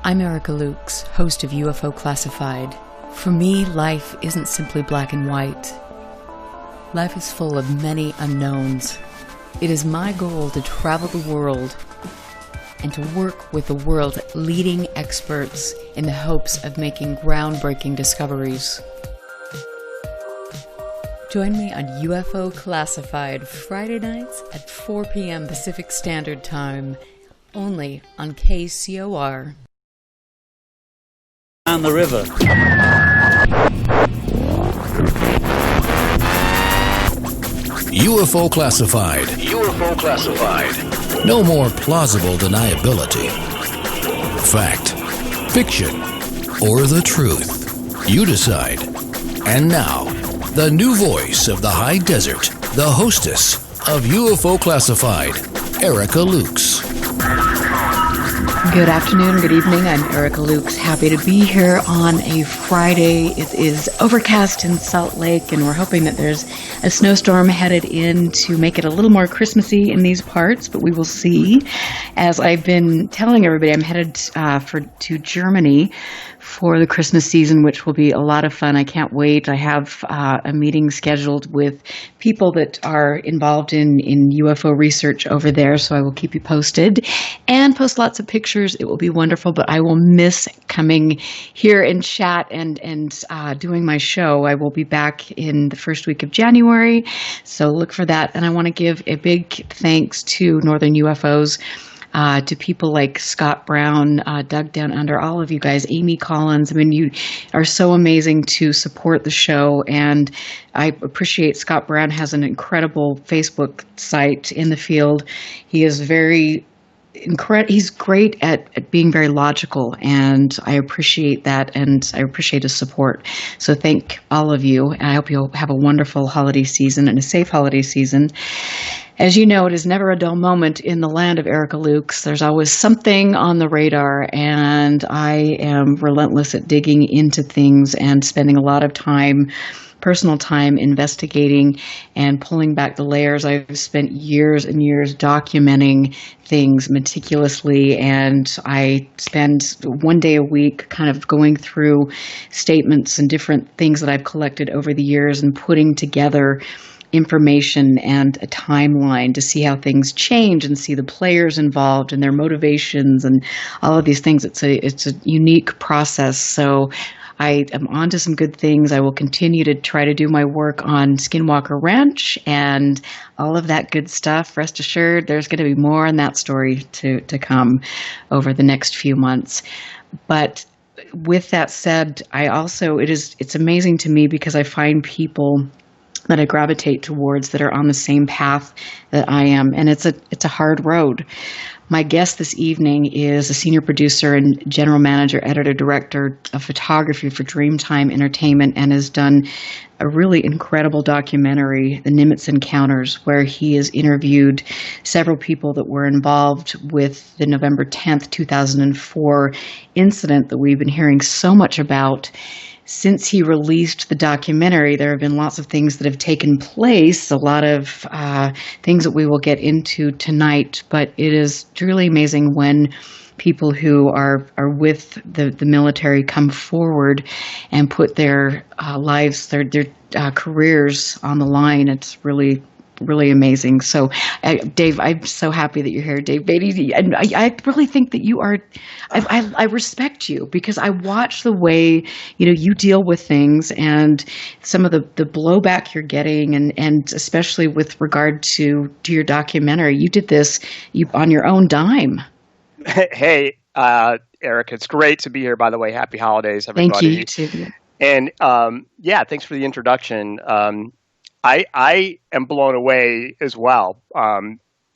I'm Erica Lukes, host of UFO Classified. For me, life isn't simply black and white. Life is full of many unknowns. It is my goal to travel the world and to work with the world's leading experts in the hopes of making groundbreaking discoveries. Join me on UFO Classified Friday nights at 4 p.m. Pacific Standard Time, only on KCOR. On the river. UFO Classified. UFO Classified. No more plausible deniability. Fact, fiction, or the truth. You decide. And now, the new voice of the high desert, the hostess of UFO Classified, Erica Lukes. Good afternoon, good evening. I'm Erica Lukes. Happy to be here on a Friday. It is overcast in Salt Lake, and we're hoping that there's a snowstorm headed in to make it a little more Christmassy in these parts, but we will see. As I've been telling everybody, I'm headed to Germany for the Christmas season, which will be a lot of fun. I can't wait. I have a meeting scheduled with people that are involved in UFO research over there, so I will keep you posted and post lots of pictures. It will be wonderful, but I will miss coming here and chat and doing my show. I will be back in the first week of January, so look for that. And I want to give a big thanks to Northern UFOs, to people like Scott Brown, Doug Down Under, all of you guys, Amy Collins. I mean, you are so amazing to support the show, and I appreciate Scott Brown has an incredible Facebook site in the field. He is he's great at being very logical, and I appreciate that, and I appreciate his support. So thank all of you, and I hope you'll have a wonderful holiday season and a safe holiday season. As you know, it is never a dull moment in the land of Erica Lukes. There's always something on the radar, and I am relentless at digging into things and spending a lot of time, personal time, investigating and pulling back the layers. I've spent years and years documenting things meticulously, and I spend one day a week kind of going through statements and different things that I've collected over the years and putting together information and a timeline to see how things change and see the players involved and their motivations and all of these things. It's a unique process. So I am onto some good things. I will continue to try to do my work on Skinwalker Ranch and all of that good stuff. Rest assured, there's going to be more on that story to come over the next few months. But with that said, it's amazing to me because I find people that I gravitate towards that are on the same path that I am. And it's a hard road. My guest this evening is a senior producer and general manager, editor, director of photography for Dreamtime Entertainment, and has done a really incredible documentary, The Nimitz Encounters, where he has interviewed several people that were involved with the November 10th, 2004 incident that we've been hearing so much about. Since he released the documentary, there have been lots of things that have taken place, a lot of things that we will get into tonight, but it is truly amazing when people who are with the military come forward and put their lives, their careers on the line. It's really amazing. So, Dave, I'm so happy that you're here, Dave Beatty. And I really think that you are. I respect you because I watch the way you deal with things and some of the blowback you're getting, and especially with regard to your documentary. You did this on your own dime. Hey, Eric, it's great to be here. By the way, happy holidays, everybody. Thank you. You too. And thanks for the introduction. I am blown away as well.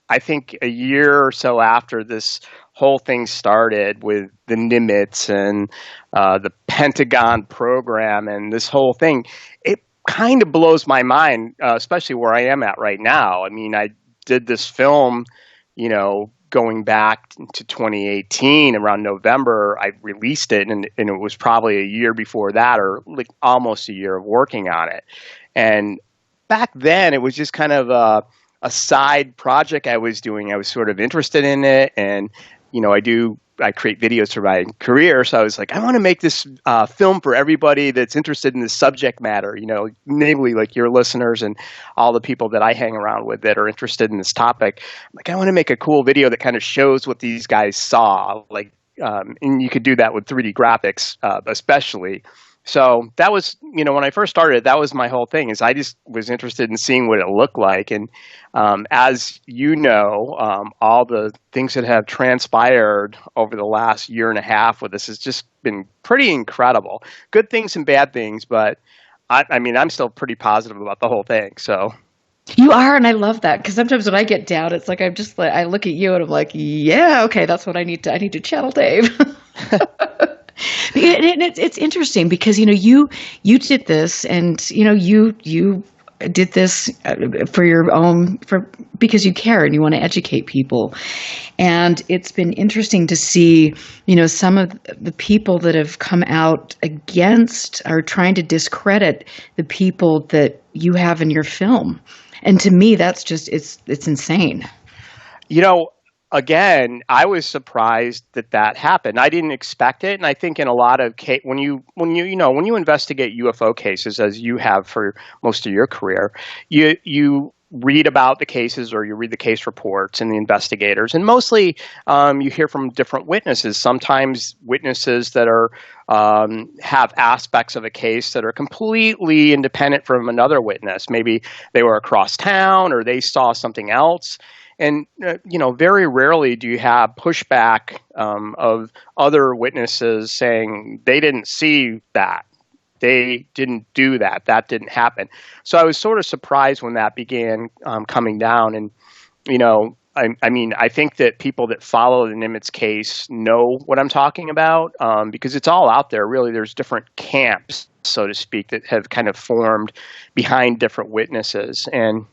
I think a year or so after this whole thing started with the Nimitz and the Pentagon program and this whole thing, it kind of blows my mind, especially where I am at right now. I mean, I did this film, going back to 2018 around November. I released it, and it was probably a year before that, or like almost a year of working on it. And back then, it was just kind of a side project I was doing. I was sort of interested in it, and I do I create videos for my career. So I was like, I want to make this film for everybody that's interested in this subject matter, namely like your listeners and all the people that I hang around with that are interested in this topic. Like, I want to make a cool video that kind of shows what these guys saw, like, and you could do that with 3D graphics, especially. So that was, when I first started, that was my whole thing, is I just was interested in seeing what it looked like. And as you know, all the things that have transpired over the last year and a half with this has just been pretty incredible. Good things and bad things, but I'm still pretty positive about the whole thing. So you are, and I love that, because sometimes when I get down, it's like I look at you and I'm like, yeah, okay, that's what I need to channel Dave. And it's interesting because you did this, and you did this for your own, because you care and you want to educate people. And it's been interesting to see some of the people that have come out against or trying to discredit the people that you have in your film. And to me, that's just it's insane. Again, I was surprised that happened. I didn't expect it, and I think in a lot of when you investigate UFO cases, as you have for most of your career, you read about the cases, or you read the case reports and the investigators, and mostly you hear from different witnesses. Sometimes witnesses that are have aspects of a case that are completely independent from another witness. Maybe they were across town, or they saw something else. And, very rarely do you have pushback of other witnesses saying they didn't see that. They didn't do that. That didn't happen. So I was sort of surprised when that began coming down. And, I think that people that follow the Nimitz case know what I'm talking about, because it's all out there. Really, there's different camps, so to speak, that have kind of formed behind different witnesses. And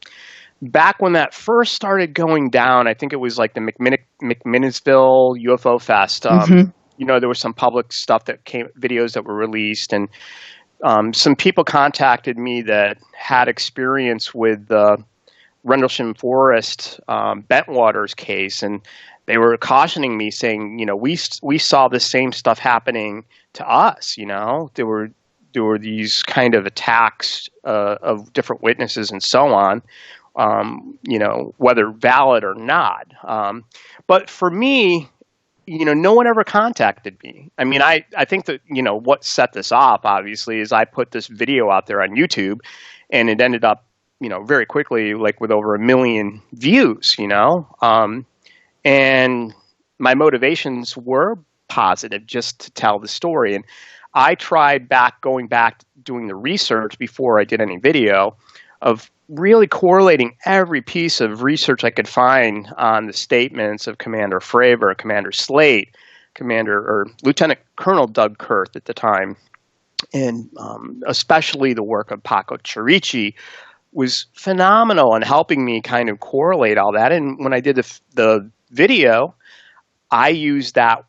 back when that first started going down, I think it was like the McMinnisville UFO Fest. There was some public stuff videos that were released, and some people contacted me that had experience with the Rendlesham Forest Bentwaters case, and they were cautioning me, saying, we saw the same stuff happening to us. There were these kind of attacks of different witnesses and so on. Whether valid or not. But for me, no one ever contacted me. I think that, what set this off, obviously, is I put this video out there on YouTube, and it ended up, very quickly, like with over 1 million views, and my motivations were positive, just to tell the story. And I tried going back, doing the research before I did any video, of really correlating every piece of research I could find on the statements of Commander Fravor, Commander Slate, Lieutenant Colonel Doug Kurth at the time, and especially the work of Paco Chirichi was phenomenal in helping me kind of correlate all that. And when I did the video, I used that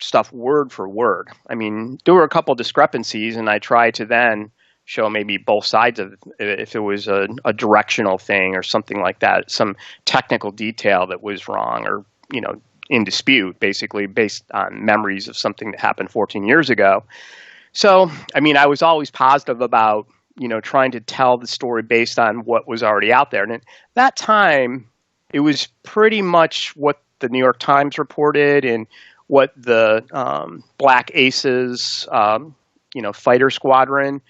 stuff word for word. There were a couple discrepancies, and I tried to then show maybe both sides of it, if it was a directional thing or something like that, some technical detail that was wrong or, in dispute, basically based on memories of something that happened 14 years ago. So, I was always positive about, trying to tell the story based on what was already out there. And at that time, it was pretty much what the New York Times reported and what the Black Aces, fighter squadron,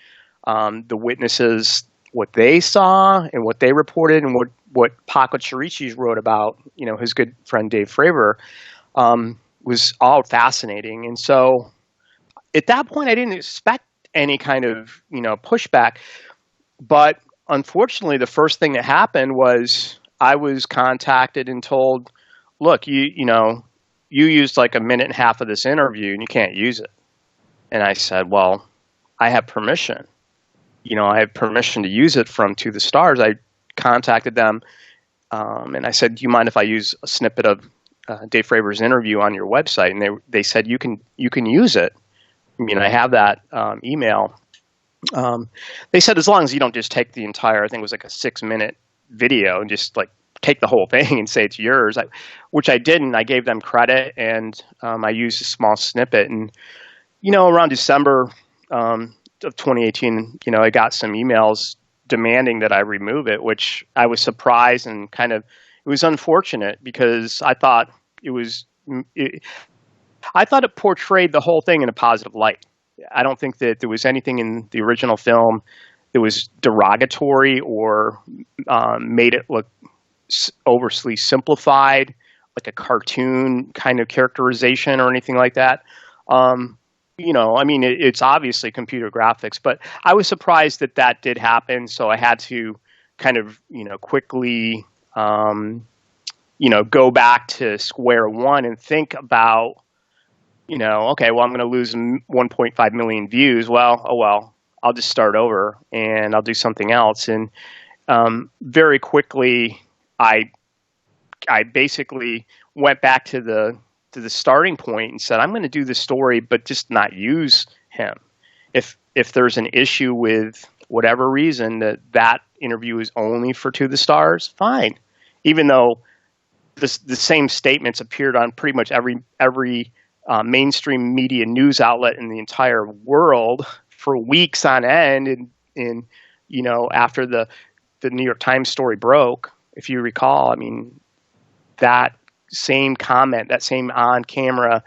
the witnesses, what they saw and what they reported, and what Paco Chirichi wrote about, his good friend Dave Fravor, was all fascinating. And so at that point, I didn't expect any kind of, pushback. But unfortunately, the first thing that happened was I was contacted and told, look, you used like 1.5 minutes of this interview and you can't use it. And I said, well, I have permission. I have permission to use it from To the Stars. I contacted them, and I said, do you mind if I use a snippet of Dave Fravor's interview on your website? And they said, you can use it. I have that email. They said, as long as you don't just take the entire, I think it was like a 6-minute video, and just like take the whole thing and say it's yours, which I didn't. I gave them credit, and I used a small snippet. And, around December of 2018, I got some emails demanding that I remove it, which I was surprised and it was unfortunate because I thought I thought it portrayed the whole thing in a positive light. I don't think that there was anything in the original film that was derogatory or made it look overly simplified, like a cartoon kind of characterization or anything like that. It's obviously computer graphics, but I was surprised that did happen. So I had to quickly, go back to square one and think about, okay, well, I'm going to lose 1.5 million views. Well, I'll just start over and I'll do something else. And very quickly, I basically went back to the starting point and said, I'm going to do the story, but just not use him. If there's an issue with whatever reason that interview is only for To the Stars, fine. Even though the same statements appeared on pretty much every mainstream media news outlet in the entire world for weeks on end, and after the New York Times story broke, if you recall, that same comment, that same on-camera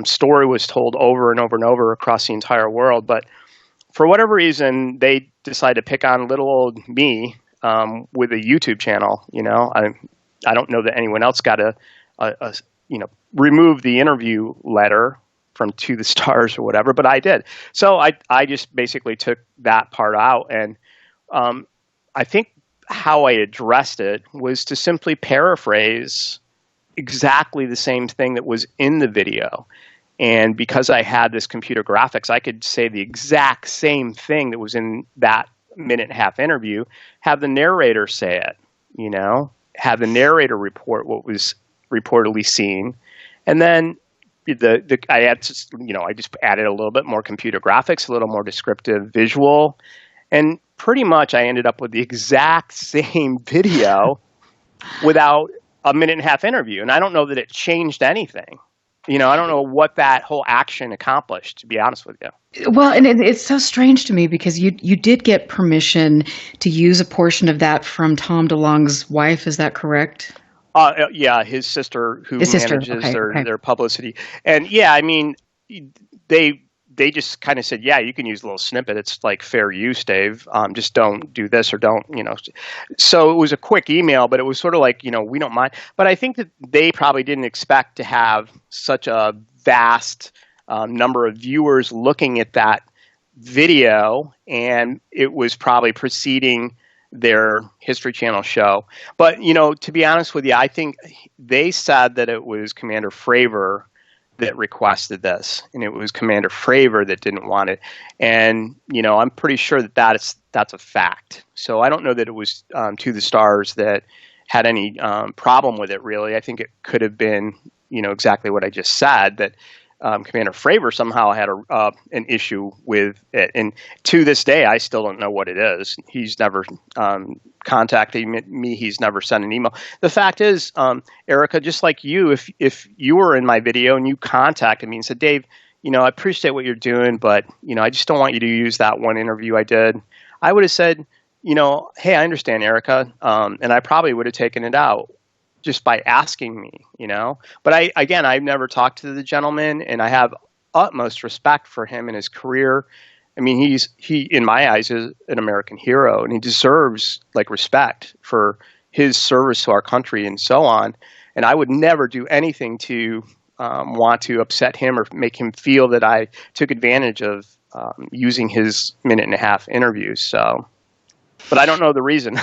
story was told over and over and over across the entire world. But for whatever reason, they decided to pick on little old me with a YouTube channel. I don't know that anyone else got a remove the interview letter from To the Stars or whatever, but I did. So I just basically took that part out. And I think how I addressed it was to simply paraphrase exactly the same thing that was in the video. And because I had this computer graphics, I could say the exact same thing that was in that minute and a half interview, have the narrator say it, have the narrator report what was reportedly seen. And then I just added a little bit more computer graphics, a little more descriptive visual, and pretty much I ended up with the exact same video without a minute and a half interview. And I don't know that it changed anything. I don't know what that whole action accomplished, to be honest with you. Well, and it's so strange to me because you did get permission to use a portion of that from Tom DeLonge's wife. Is that correct? Yeah, his sister who manages their publicity. And yeah, they just kind of said, yeah, you can use a little snippet. It's like fair use, Dave. Just don't do this or don't, So it was a quick email, but it was sort of like, we don't mind. But I think that they probably didn't expect to have such a vast number of viewers looking at that video. And it was probably preceding their History Channel show. But, to be honest with you, I think they said that it was Commander Fravor that requested this, and it was Commander Fravor that didn't want it. And, I'm pretty sure that's a fact. So I don't know that it was To the Stars that had any problem with it, really. I think it could have been, exactly what I just said, that Commander Fravor somehow had an issue with it. And to this day, I still don't know what it is. He's never contacted me. He's never sent an email. The fact is, Erica, just like you, if you were in my video and you contacted me and said, Dave, I appreciate what you're doing, but, I just don't want you to use that one interview I did, I would have said, hey, I understand, Erica. And I probably would have taken it out just by asking me, But I've never talked to the gentleman, and I have utmost respect for him and his career. He in my eyes is an American hero, and he deserves respect for his service to our country and so on. And I would never do anything to want to upset him or make him feel that I took advantage of using his minute and a half interviews. So. But I don't know the reason.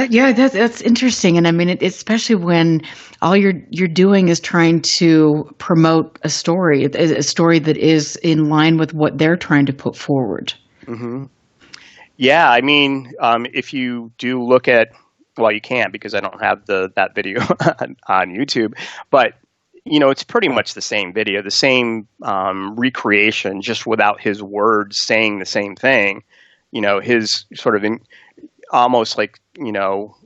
Yeah, that's interesting. And especially when all you're doing is trying to promote a story that is in line with what they're trying to put forward. Mm-hmm. Yeah, if you do look at, well, you can't because I don't have that video on YouTube, but it's pretty much the same video, the same recreation, just without his words saying the same thing. His sort of almost like,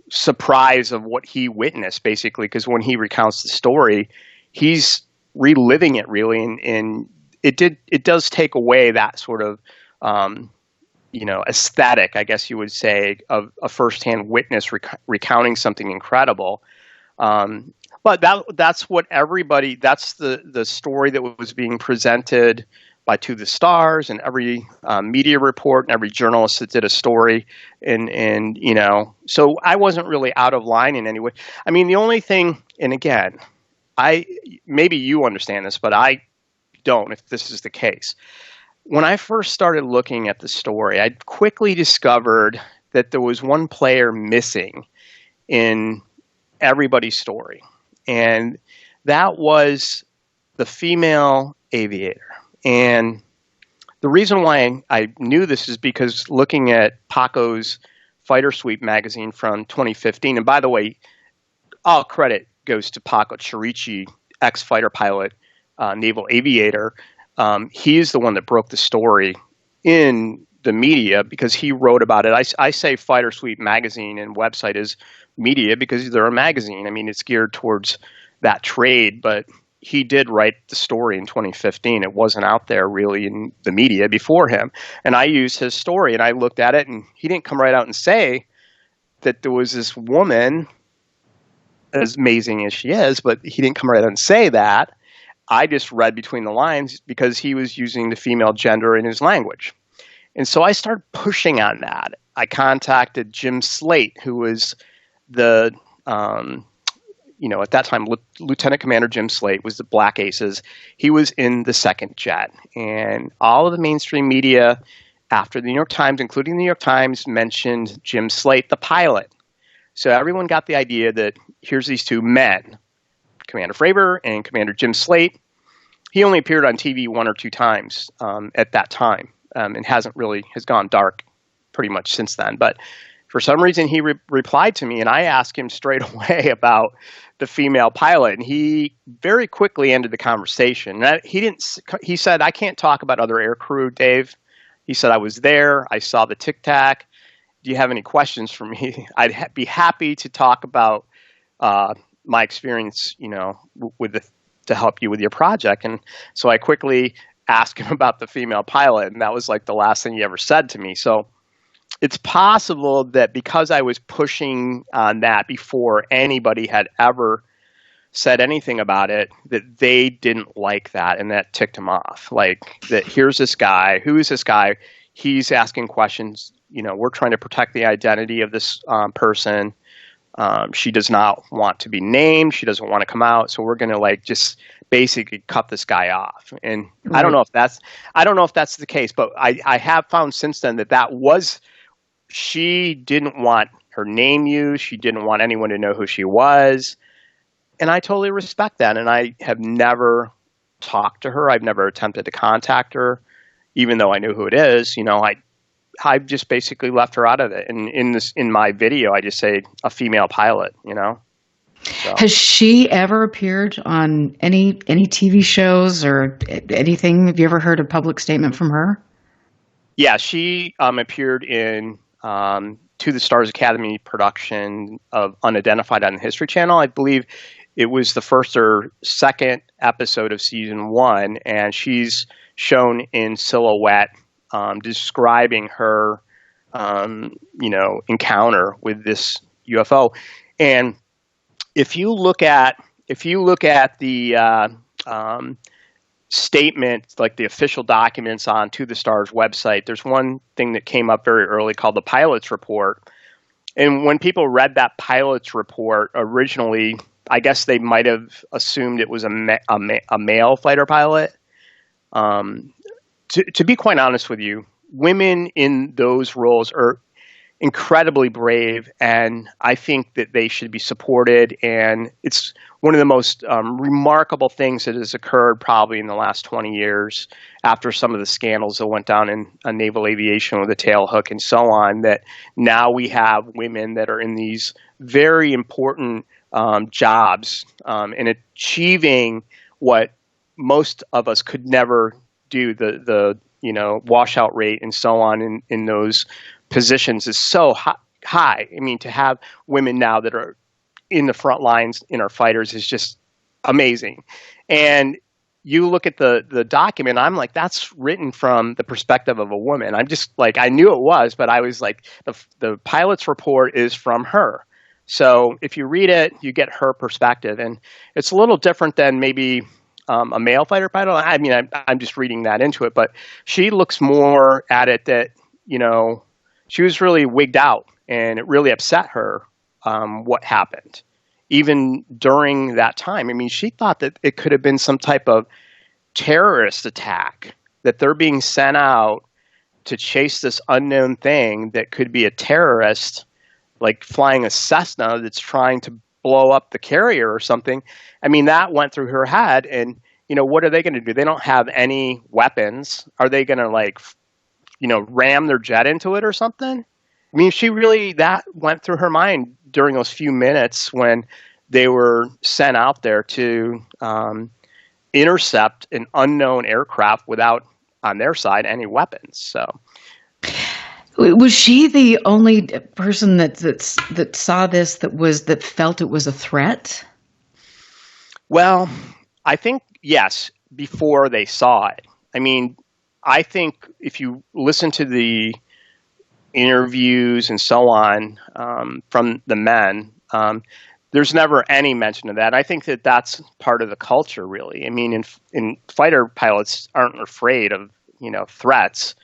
surprise of what he witnessed, basically, because when he recounts the story, he's reliving it really, and it does take away that sort of aesthetic, I guess you would say, of a firsthand witness recounting something incredible. But that's what everybody. That's the story that was being presented by To the Stars and every media report and every journalist that did a story, and so I wasn't really out of line in any way. I mean, the only thing, and again, maybe you understand this, but I don't. If this is the case, when I first started looking at the story, I quickly discovered that there was one player missing in everybody's story, and that was the female aviator. And the reason why I knew this is because looking at Paco's Fighter Sweep magazine from 2015, and by the way, all credit goes to Paco Chirichi, ex-fighter pilot, naval aviator. He's the one that broke the story in the media because he wrote about it. I say Fighter Sweep magazine and website is media because they're a magazine. I mean, it's geared towards that trade, but he did write the story in 2015. It wasn't out there really in the media before him. And I used his story, and I looked at it, and he didn't come right out and say that there was this woman, as amazing as she is, but he didn't come right out and say that. I just read between the lines because he was using the female gender in his language. And so I started pushing on that. I contacted Jim Slate, who was the at that time, Lieutenant Commander Jim Slate was the Black Aces. He was in the second jet. And all of the mainstream media, after the New York Times, including the New York Times, mentioned Jim Slate, the pilot. So everyone got the idea that here's these two men, Commander Fravor and Commander Jim Slate. He only appeared on TV one or two times at that time, and has gone dark pretty much since then. But for some reason, he replied to me, and I asked him straight away about the female pilot, and he very quickly ended the conversation. He said, "I can't talk about other air crew, Dave." He said, "I was there. I saw the Tic Tac. Do you have any questions for me? I'd be happy to talk about my experience, to help you with your project." And so I quickly asked him about the female pilot, and that was like the last thing he ever said to me. So it's possible that because I was pushing on that before anybody had ever said anything about it, that they didn't like that, and that ticked him off. Like, that here's this guy. Who is this guy? He's asking questions. We're trying to protect the identity of this person. She does not want to be named. She doesn't want to come out. So we're going to just basically cut this guy off. And right. I don't know if that's the case, but I have found since then that was, she didn't want her name used. She didn't want anyone to know who she was. And I totally respect that. And I have never talked to her. I've never attempted to contact her, even though I knew who it is. I just basically left her out of it. And in my video, I just say a female pilot, So. Has she ever appeared on any TV shows or anything? Have you ever heard a public statement from her? Yeah, she appeared in To the Stars Academy production of Unidentified on the History Channel. I believe it was the first or second episode of season 1, and she's shown in silhouette describing her, encounter with this UFO. And if you look at the statement, like the official documents on To the Stars website, there's one thing that came up very early called the pilot's report. And when people read that pilot's report originally, I guess they might have assumed it was a male fighter pilot. To be quite honest with you, women in those roles are incredibly brave, and I think that they should be supported. And it's one of the most remarkable things that has occurred probably in the last 20 years after some of the scandals that went down in naval aviation with the tail hook and so on, that now we have women that are in these very important jobs and achieving what most of us could never do. The washout rate and so on in those positions is so high. I mean, to have women now that are in the front lines in our fighters is just amazing. And you look at the document, I'm like, that's written from the perspective of a woman. I'm just like, I knew it was, but I was like, the pilot's report is from her. So if you read it, you get her perspective. And it's a little different than maybe a male fighter pilot. I mean, I'm just reading that into it, but she looks more at it that, you know, she was really wigged out and it really upset her what happened. Even during that time, I mean, she thought that it could have been some type of terrorist attack, that they're being sent out to chase this unknown thing that could be a terrorist, like flying a Cessna that's trying to blow up the carrier or something. I mean, that went through her head. And, you know, what are they going to do? They don't have any weapons. Are they going to, like, you know, ram their jet into it or something? I mean, that went through her mind during those few minutes when they were sent out there to intercept an unknown aircraft without, on their side, any weapons. So, was she the only person that saw this that felt it was a threat? Well, I think yes, before they saw it. I mean, I think if you listen to the interviews and so on from the men, there's never any mention of that. I think that that's part of the culture, really. I mean, in fighter pilots aren't afraid of, you know, threats.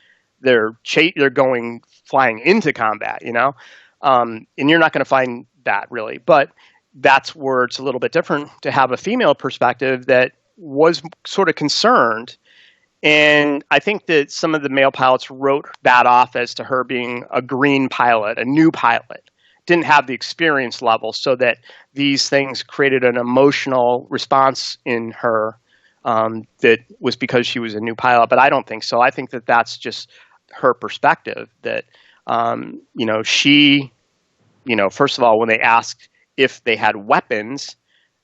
They're flying into combat, you know, and you're not going to find that really. But that's where it's a little bit different to have a female perspective that was sort of concerned. And I think that some of the male pilots wrote that off as to her being a green pilot, a new pilot, didn't have the experience level, so that these things created an emotional response in her that was because she was a new pilot. But I don't think so. I think that that's just her perspective that, you know, she, you know, first of all, when they asked if they had weapons,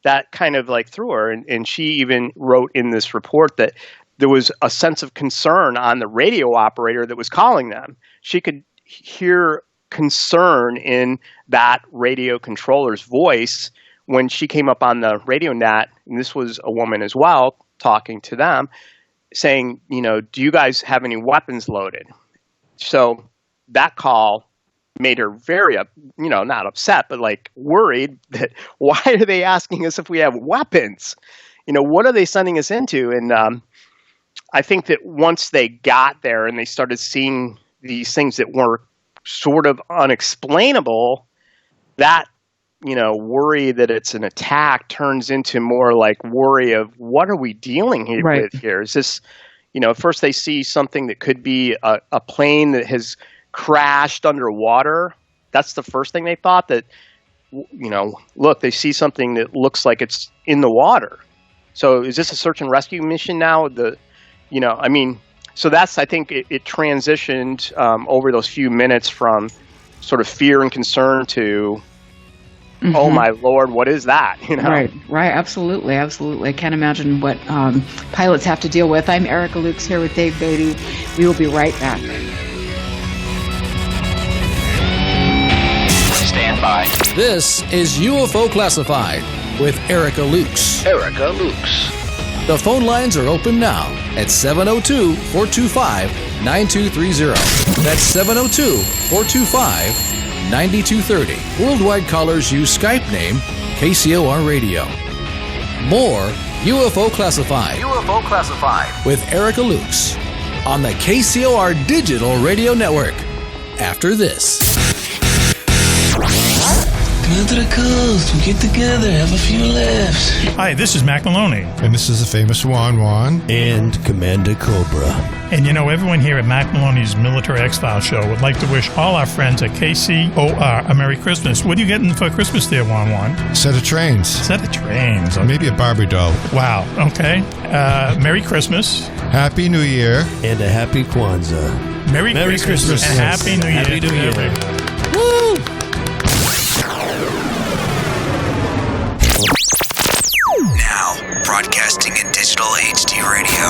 that kind of like threw her. And she even wrote in this report that there was a sense of concern on the radio operator that was calling them. She could hear concern in that radio controller's voice when she came up on the radio net, and this was a woman as well talking to them, saying, you know, do you guys have any weapons loaded? So that call made her very, you know, not upset, but like worried that why are they asking us if we have weapons? You know, what are they sending us into? And I think that once they got there and they started seeing these things that were sort of unexplainable, that, you know, worry that it's an attack turns into more like worry of what are we dealing with here? Is this, you know, first they see something that could be a plane that has crashed underwater. That's the first thing they thought, that, you know, look, they see something that looks like it's in the water. So is this a search and rescue mission now? You know, I mean, so that's, I think it transitioned over those few minutes from sort of fear and concern to, oh my Lord, what is that? You know? Right, absolutely. I can't imagine what pilots have to deal with. I'm Erica Lukes here with Dave Beatty. We will be right back. Stand by. This is UFO Classified with Erica Lukes. Erica Lukes. The phone lines are open now at 702-425-9230. That's 702-425-9230. Worldwide callers use Skype name KCOR Radio. More UFO Classified. UFO Classified. With Erica Lukes on the KCOR Digital Radio Network. After this. Come to the coast, we get together, have a few laughs. Hi, this is Mac Maloney. And this is the famous Juan Juan. And Commander Cobra. And you know, everyone here at Mac Maloney's Military X-Files show would like to wish all our friends at KCOR a Merry Christmas. What are you getting for Christmas there, Juan Juan? Set of trains. Set of trains. Okay. Maybe a Barbie doll. Wow, okay. Merry Christmas. Happy New Year. And a Happy Kwanzaa. Merry Christmas. And Happy New Year. Happy New Year. Woo! Now, broadcasting in digital HD radio.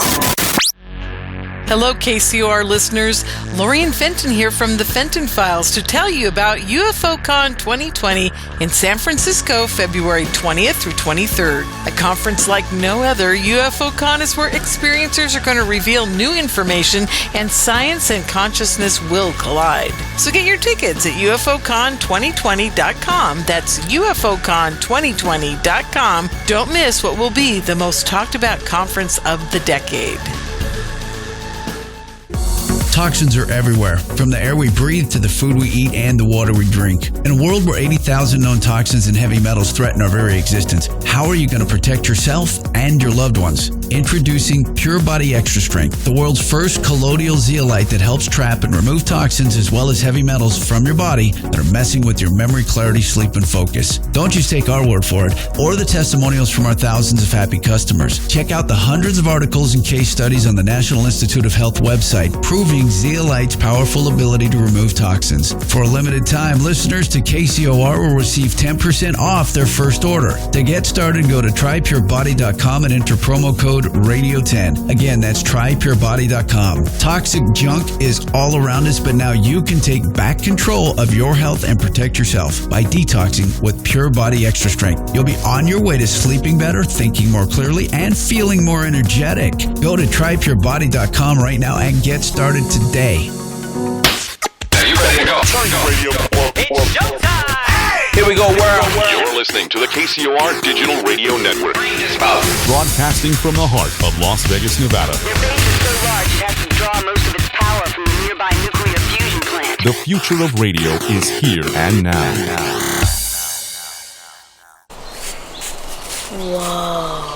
Hello, KCOR listeners. Lorian Fenton here from the Fenton Files to tell you about UFOCon 2020 in San Francisco, February 20th through 23rd. A conference like no other, UFOCon is where experiencers are going to reveal new information and science and consciousness will collide. So get your tickets at UFOCon2020.com. That's UFOCon2020.com. Don't miss what will be the most talked about conference of the decade. Toxins are everywhere, from the air we breathe to the food we eat and the water we drink. In a world where 80,000 known toxins and heavy metals threaten our very existence, how are you going to protect yourself and your loved ones? Introducing Pure Body Extra Strength, the world's first colloidal zeolite that helps trap and remove toxins as well as heavy metals from your body that are messing with your memory, clarity, sleep, and focus. Don't just take our word for it or the testimonials from our thousands of happy customers. Check out the hundreds of articles and case studies on the National Institute of Health website proving zeolite's powerful ability to remove toxins. For a limited time, listeners to KCOR will receive 10% off their first order. To get started, go to trypurebody.com and enter promo code RADIO10. Again, that's trypurebody.com. Toxic junk is all around us, but now you can take back control of your health and protect yourself by detoxing with Pure Body Extra Strength. You'll be on your way to sleeping better, thinking more clearly, and feeling more energetic. Go to trypurebody.com right now and get started today. Are you ready to go? It's showtime! Here we go, world. You're listening to the KCOR Digital Radio Network. Broadcasting from the heart of Las Vegas, Nevada. Your base is so large it has to draw most of its power from the nearby nuclear fusion plant. The future of radio is here and now. Whoa.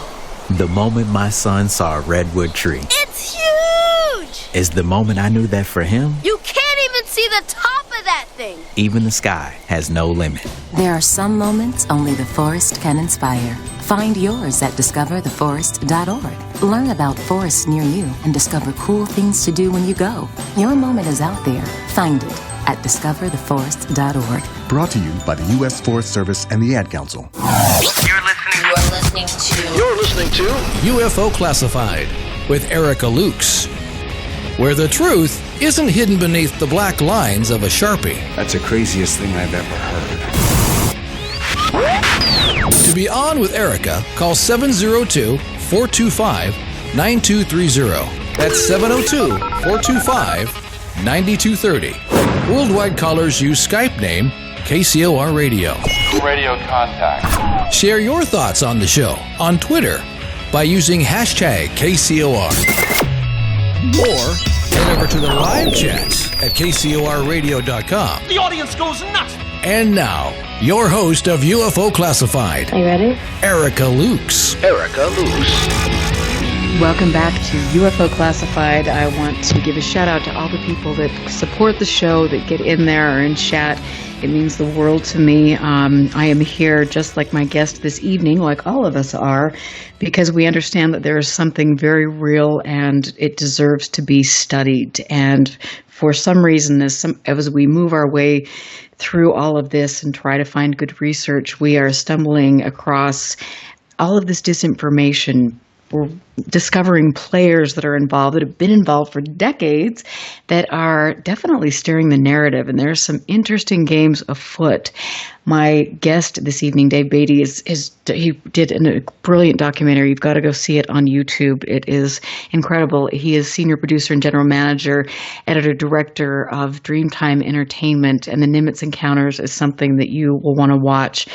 The moment my son saw a redwood tree. It's huge! Is the moment I knew that for him, You can't even see the top of that thing! even the sky has no limit. There are some moments only the forest can inspire. Find yours at discovertheforest.org. Learn about forests near you and discover cool things to do when you go. Your moment is out there. Find it at discovertheforest.org. Brought to you by the U.S. Forest Service and the Ad Council. You're listening to UFO Classified with Erica Lukes, where the truth isn't hidden beneath the black lines of a Sharpie. That's the craziest thing I've ever heard. To be on with Erica, call 702-425-9230. That's 702-425-9230. Worldwide callers use Skype name KCOR Radio. Radio Contact. Share your thoughts on the show on Twitter by using hashtag KCOR. Or head over to the live chats at KCORradio.com. The audience goes nuts. And now, your host of UFO Classified. Are you ready? Erica Lukes. Erica Lukes. Welcome back to UFO Classified. I want to give a shout out to all the people that support the show, that get in there or in chat. It means the world to me. I am here just like my guest this evening, like all of us are, because we understand that there is something very real and it deserves to be studied. And for some reason, as we move our way through all of this and try to find good research, we are stumbling across all of this disinformation. We're discovering players that are involved, that have been involved for decades, that are definitely steering the narrative. And there's some interesting games afoot. My guest this evening, Dave Beatty, he did a brilliant documentary. You've got to go see it on YouTube. It is incredible. He is senior producer and general manager, editor-director of Dreamtime Entertainment, and the Nimitz Encounters is something that you will want to watch.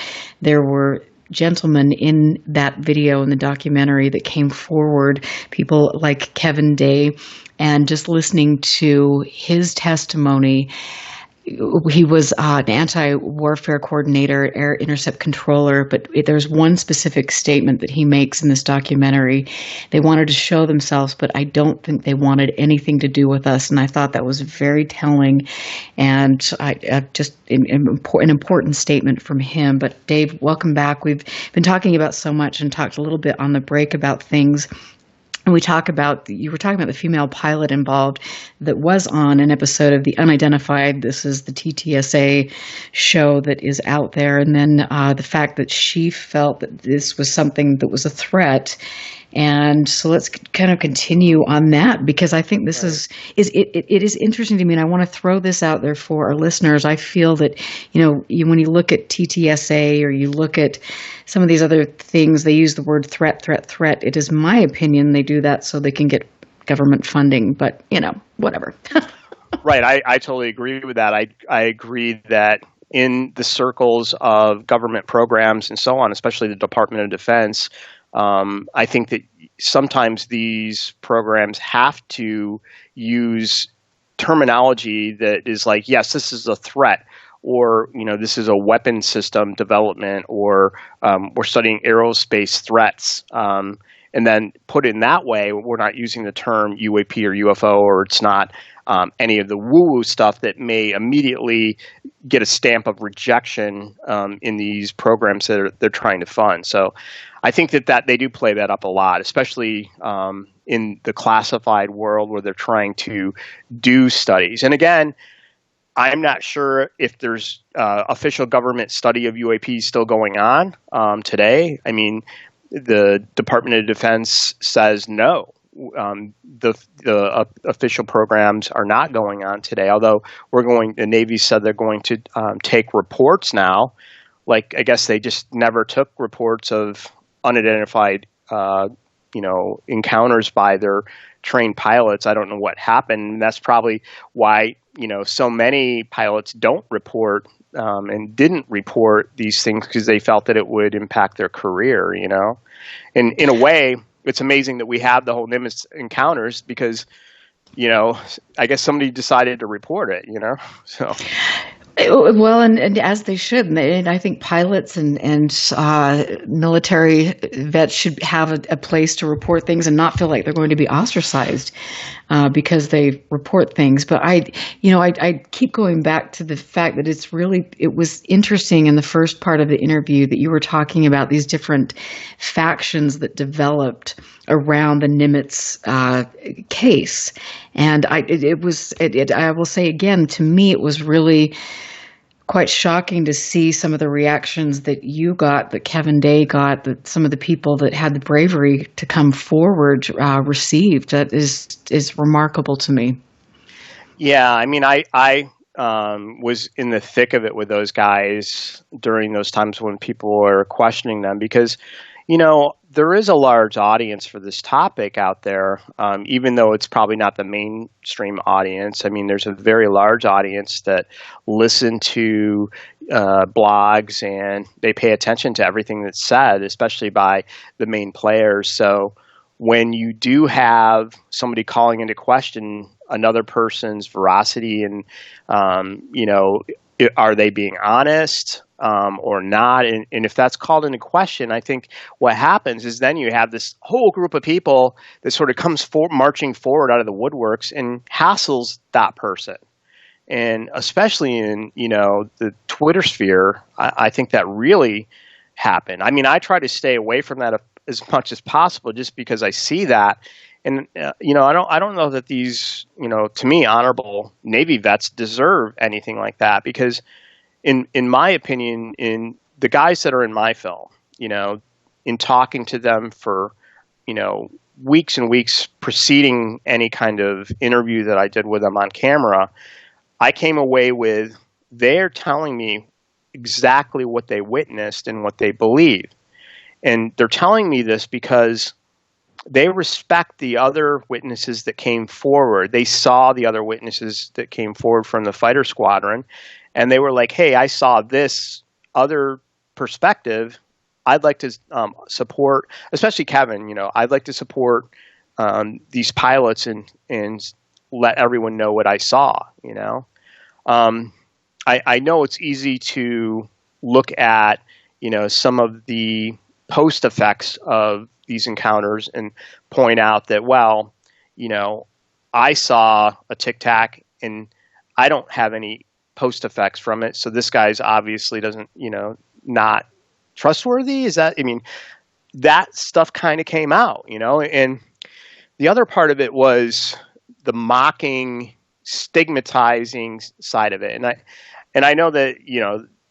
There were gentlemen in that video, in the documentary, that came forward, people like Kevin Day, and just listening to his testimony. He was an anti-warfare coordinator, air intercept controller, but there's one specific statement that he makes in this documentary. They wanted to show themselves, but I don't think they wanted anything to do with us. And I thought that was very telling, and just an important statement from him. But Dave, welcome back. We've been talking about so much and talked a little bit on the break about things. And you were talking about the female pilot involved that was on an episode of The Unidentified. This is the TTSA show that is out there. And then the fact that she felt that this was something that was a threat. And so let's kind of continue on that, because I think this is interesting to me, and I want to throw this out there for our listeners. I feel that, when you look at TTSA or you look at some of these other things, they use the word threat. It is my opinion they do that so they can get government funding, but, whatever. Right. I totally agree with that. I agree that in the circles of government programs and so on, especially the Department of Defense, I think that sometimes these programs have to use terminology that is like, yes, this is a threat, or, this is a weapon system development, or we're studying aerospace threats. And then put in that way, we're not using the term UAP or UFO, or it's not any of the woo-woo stuff that may immediately get a stamp of rejection in these programs that they're trying to fund. So I think that they do play that up a lot, especially in the classified world where they're trying to do studies. And again, I'm not sure if there's official government study of UAPs still going on today. I mean, the Department of Defense says no. The official programs are not going on today, although the Navy said they're going to take reports now. Like, I guess they just never took reports of unidentified, encounters by their trained pilots. I don't know what happened. And that's probably why, so many pilots don't report and didn't report these things, because they felt that it would impact their career, And in a way, it's amazing that we have the whole Nimitz encounters because, I guess somebody decided to report it, so. Well, and as they should. And I think pilots and military vets should have a place to report things and not feel like they're going to be ostracized because they report things. But I keep going back to the fact that it was interesting in the first part of the interview that you were talking about these different factions that developed around the Nimitz case. And I will say again, to me, it was really quite shocking to see some of the reactions that you got, that Kevin Day got, that some of the people that had the bravery to come forward received. That is remarkable to me. Yeah, I mean, I was in the thick of it with those guys during those times when people were questioning them, because, there is a large audience for this topic out there, even though it's probably not the mainstream audience. I mean, there's a very large audience that listen to blogs and they pay attention to everything that's said, especially by the main players. So when you do have somebody calling into question another person's veracity and, are they being honest? Or not. And if that's called into question, I think what happens is then you have this whole group of people that sort of comes marching forward out of the woodworks and hassles that person. And especially in, the Twitter sphere, I think that really happened. I mean, I try to stay away from that as much as possible just because I see that. And, I don't know that these, to me, honorable Navy vets deserve anything like that, because in my opinion, in the guys that are in my film, in talking to them for, weeks and weeks preceding any kind of interview that I did with them on camera, I came away with they're telling me exactly what they witnessed and what they believe. And they're telling me this because they respect the other witnesses that came forward. They saw the other witnesses that came forward from the fighter squadron. And they were like, hey, I saw this other perspective. I'd like to support, especially Kevin, I'd like to support these pilots and let everyone know what I saw, I know it's easy to look at, some of the post effects of these encounters and point out that, well, I saw a Tic Tac and I don't have any post effects from it. So this guy's obviously doesn't, not trustworthy. Is that, that stuff kind of came out, and the other part of it was the mocking, stigmatizing side of it. And I know that,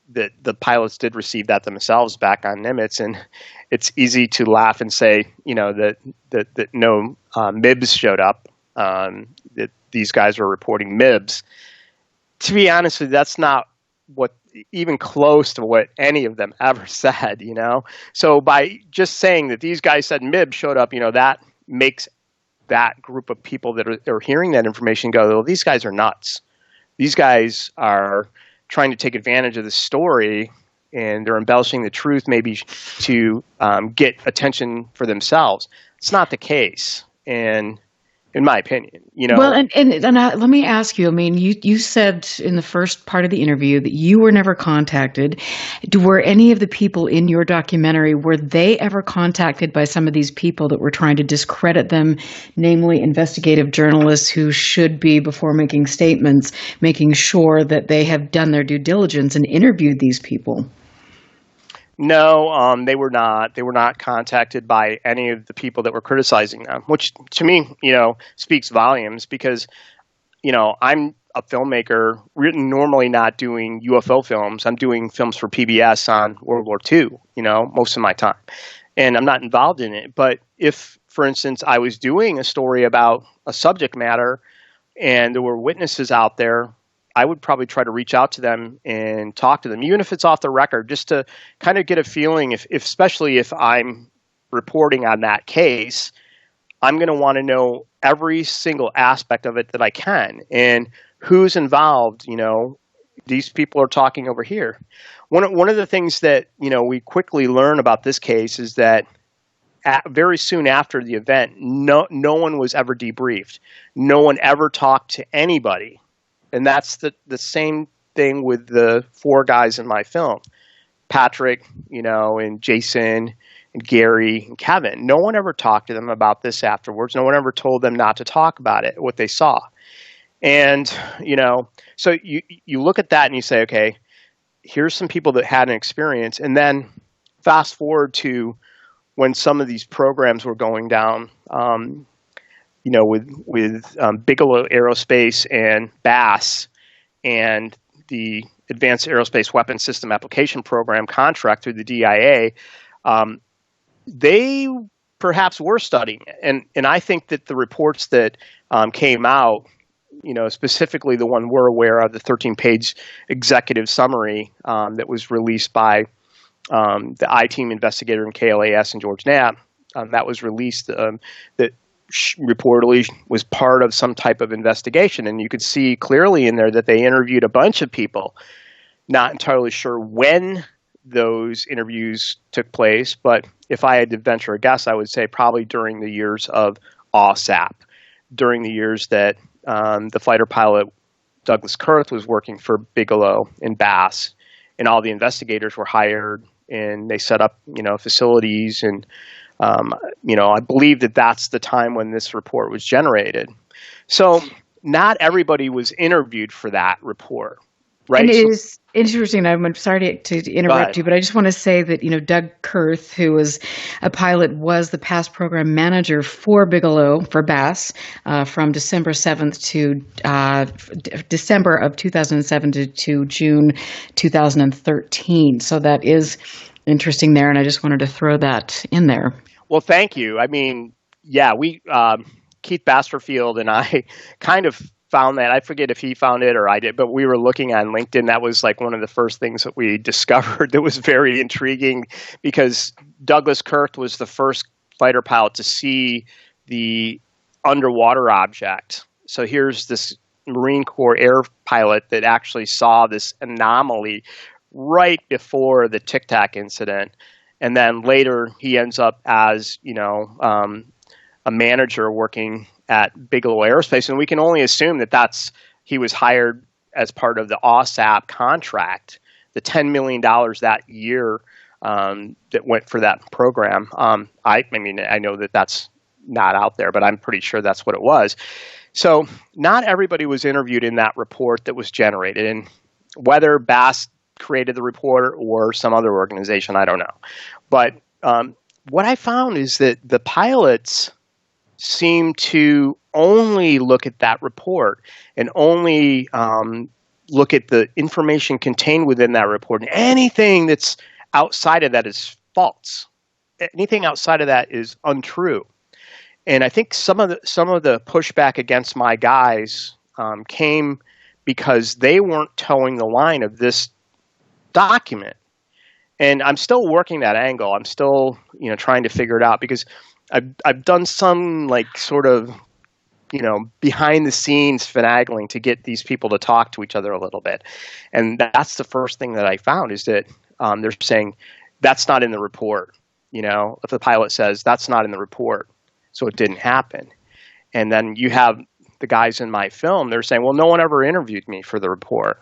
that the pilots did receive that themselves back on Nimitz, and it's easy to laugh and say, that no MIBs showed up, that these guys were reporting MIBs. To be honest with you, that's not what even close to what any of them ever said, So by just saying that these guys said MIB showed up, that makes that group of people that are hearing that information go, well, these guys are nuts. These guys are trying to take advantage of the story, and they're embellishing the truth maybe to get attention for themselves. It's not the case, and in my opinion, Well, let me ask you. I mean, you said in the first part of the interview that you were never contacted. Were any of the people in your documentary, were they ever contacted by some of these people that were trying to discredit them, namely investigative journalists who should be, before making statements, making sure that they have done their due diligence and interviewed these people? No, they were not. They were not contacted by any of the people that were criticizing them, which to me, speaks volumes because, I'm a filmmaker, normally not doing UFO films. I'm doing films for PBS on World War II, most of my time. And I'm not involved in it. But if, for instance, I was doing a story about a subject matter and there were witnesses out there, I would probably try to reach out to them and talk to them, even if it's off the record, just to kind of get a feeling, especially if I'm reporting on that case, I'm going to want to know every single aspect of it that I can and who's involved. These people are talking over here. One of the things that, we quickly learn about this case is that very soon after the event, no one was ever debriefed. No one ever talked to anybody. And that's the same thing with the four guys in my film, Patrick, and Jason and Gary and Kevin. No one ever talked to them about this afterwards. No one ever told them not to talk about it, what they saw. And, so you look at that and you say, okay, here's some people that had an experience. And then fast forward to when some of these programs were going down, with Bigelow Aerospace and BASS and the Advanced Aerospace Weapons System Application Program contract through the DIA, they perhaps were studying it. And I think that the reports that came out, specifically the one we're aware of, the 13-page executive summary that was released by the I-Team investigator in KLAS and George Knapp, that was released, that reportedly was part of some type of investigation. And you could see clearly in there that they interviewed a bunch of people. Not entirely sure when those interviews took place, but if I had to venture a guess, I would say probably during the years of OSAP, during the years that the fighter pilot Douglas Kurth was working for Bigelow and BASS, and all the investigators were hired, and they set up, facilities and I believe that that's the time when this report was generated. So not everybody was interviewed for that report, right? And it is interesting. I'm sorry to interrupt you, but I just want to say that, Doug Kurth, who was a pilot, was the past program manager for Bigelow, for BASS, from December 7th to December of 2007 to June 2013. So that is interesting there, and I just wanted to throw that in there. Well, thank you. I mean, yeah, we Keith Basterfield and I kind of found that. I forget if he found it or I did, but we were looking on LinkedIn. That was like one of the first things that we discovered that was very intriguing, because Douglas Kurth was the first fighter pilot to see the underwater object. So here's this Marine Corps air pilot that actually saw this anomaly right before the Tic Tac incident. And then later he ends up as, a manager working at Bigelow Aerospace. And we can only assume that he was hired as part of the OSAP contract, the $10 million that year that went for that program. I know that that's not out there, but I'm pretty sure that's what it was. So not everybody was interviewed in that report that was generated. And whether BASS created the report or some other organization, I don't know. But what I found is that the pilots seem to only look at that report and only look at the information contained within that report, and anything that's outside of that is false. Anything outside of that is untrue. And I think some of the pushback against my guys came because they weren't towing the line of this document. And I'm still working that angle. I'm still, trying to figure it out, because I've done some sort of, behind the scenes finagling to get these people to talk to each other a little bit. And that's the first thing that I found, is that they're saying that's not in the report. If the pilot says that's not in the report, so it didn't happen. And then you have the guys in my film, they're saying, well, no one ever interviewed me for the report.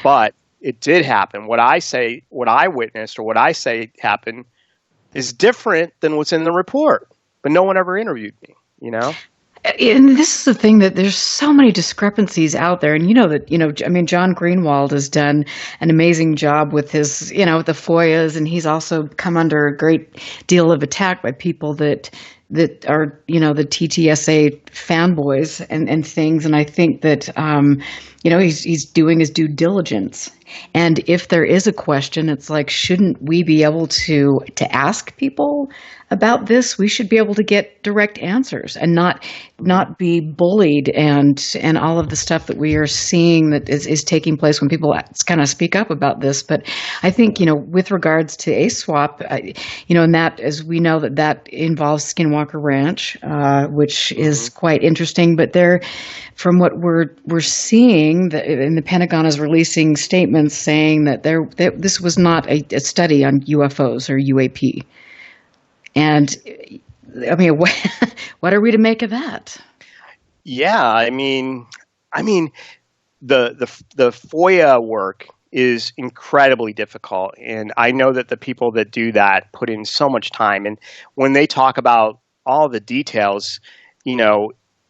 But it did happen. What I witnessed, or what I say happened, is different than what's in the report. But no one ever interviewed me, And this is the thing, that there's so many discrepancies out there. And John Greenwald has done an amazing job with his, the FOIAs, and he's also come under a great deal of attack by people that are, the TTSA fanboys and things. And I think that, he's doing his due diligence. And if there is a question, it's like, shouldn't we be able to ask people about this? We should be able to get direct answers and not be bullied and all of the stuff that we are seeing that is taking place when people kind of speak up about this. But I think, with regards to ASWAP, and that, as we know, that involves Skinwalker Ranch, which is quite interesting. But from what we're seeing, and the Pentagon is releasing statements saying that this was not a study on UFOs or UAP. And I mean, what are we to make of that? Yeah, I mean, the FOIA work is incredibly difficult, and I know that the people that do that put in so much time. And when they talk about all the details,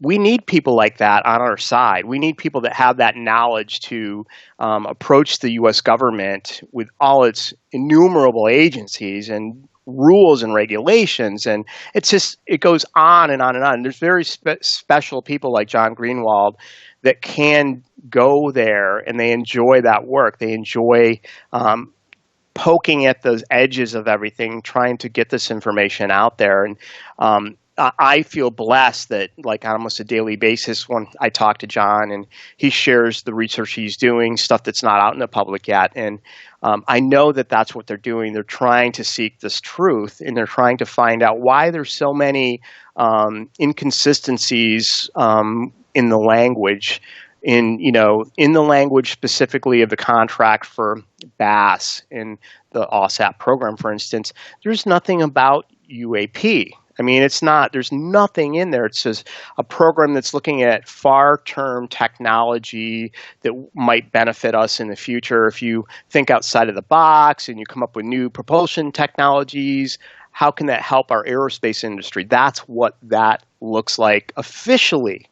we need people like that on our side. We need people that have that knowledge to approach the U.S. government with all its innumerable agencies and rules and regulations. And it goes on and on and on. There's very special people like John Greenwald that can go there, and they enjoy that work. They enjoy poking at those edges of everything, trying to get this information out there. And I feel blessed that, on almost a daily basis, when I talk to John and he shares the research he's doing, stuff that's not out in the public yet. And I know that that's what they're doing. They're trying to seek this truth, and they're trying to find out why there's so many inconsistencies in the language, in the language specifically of the contract for BASS in the OSAP program, for instance. There's nothing about UAP. I mean, there's nothing in there. It says a program that's looking at far-term technology that might benefit us in the future. If you think outside of the box and you come up with new propulsion technologies, how can that help our aerospace industry? That's what that looks like officially.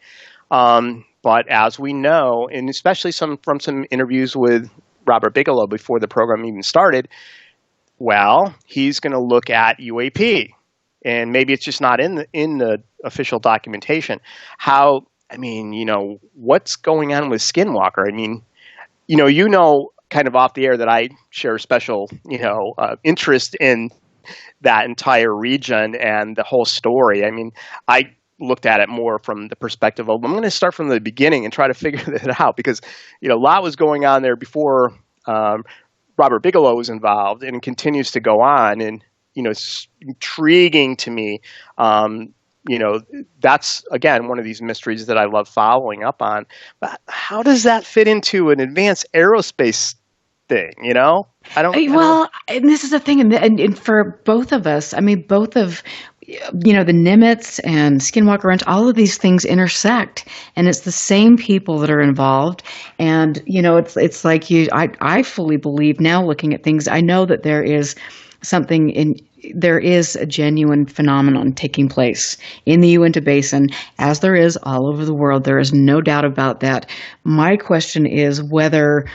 But as we know, and especially from some interviews with Robert Bigelow before the program even started, well, he's going to look at UAP. And maybe it's just not in the official documentation. What's going on with Skinwalker? I mean, kind of off the air that I share a special, interest in that entire region and the whole story. I mean, I looked at it more from the perspective of, I'm going to start from the beginning and try to figure it out, because, a lot was going on there before Robert Bigelow was involved, and it continues to go on. And it's intriguing to me. That's, again, one of these mysteries that I love following up on. But how does that fit into an advanced aerospace thing? And this is the thing. And for both of us, both of, the Nimitz and Skinwalker Ranch, all of these things intersect, and it's the same people that are involved. And, it's like I fully believe now, looking at things, I know that there is there is a genuine phenomenon taking place in the Uinta Basin, as there is all over the world. There is no doubt about that. My question is whether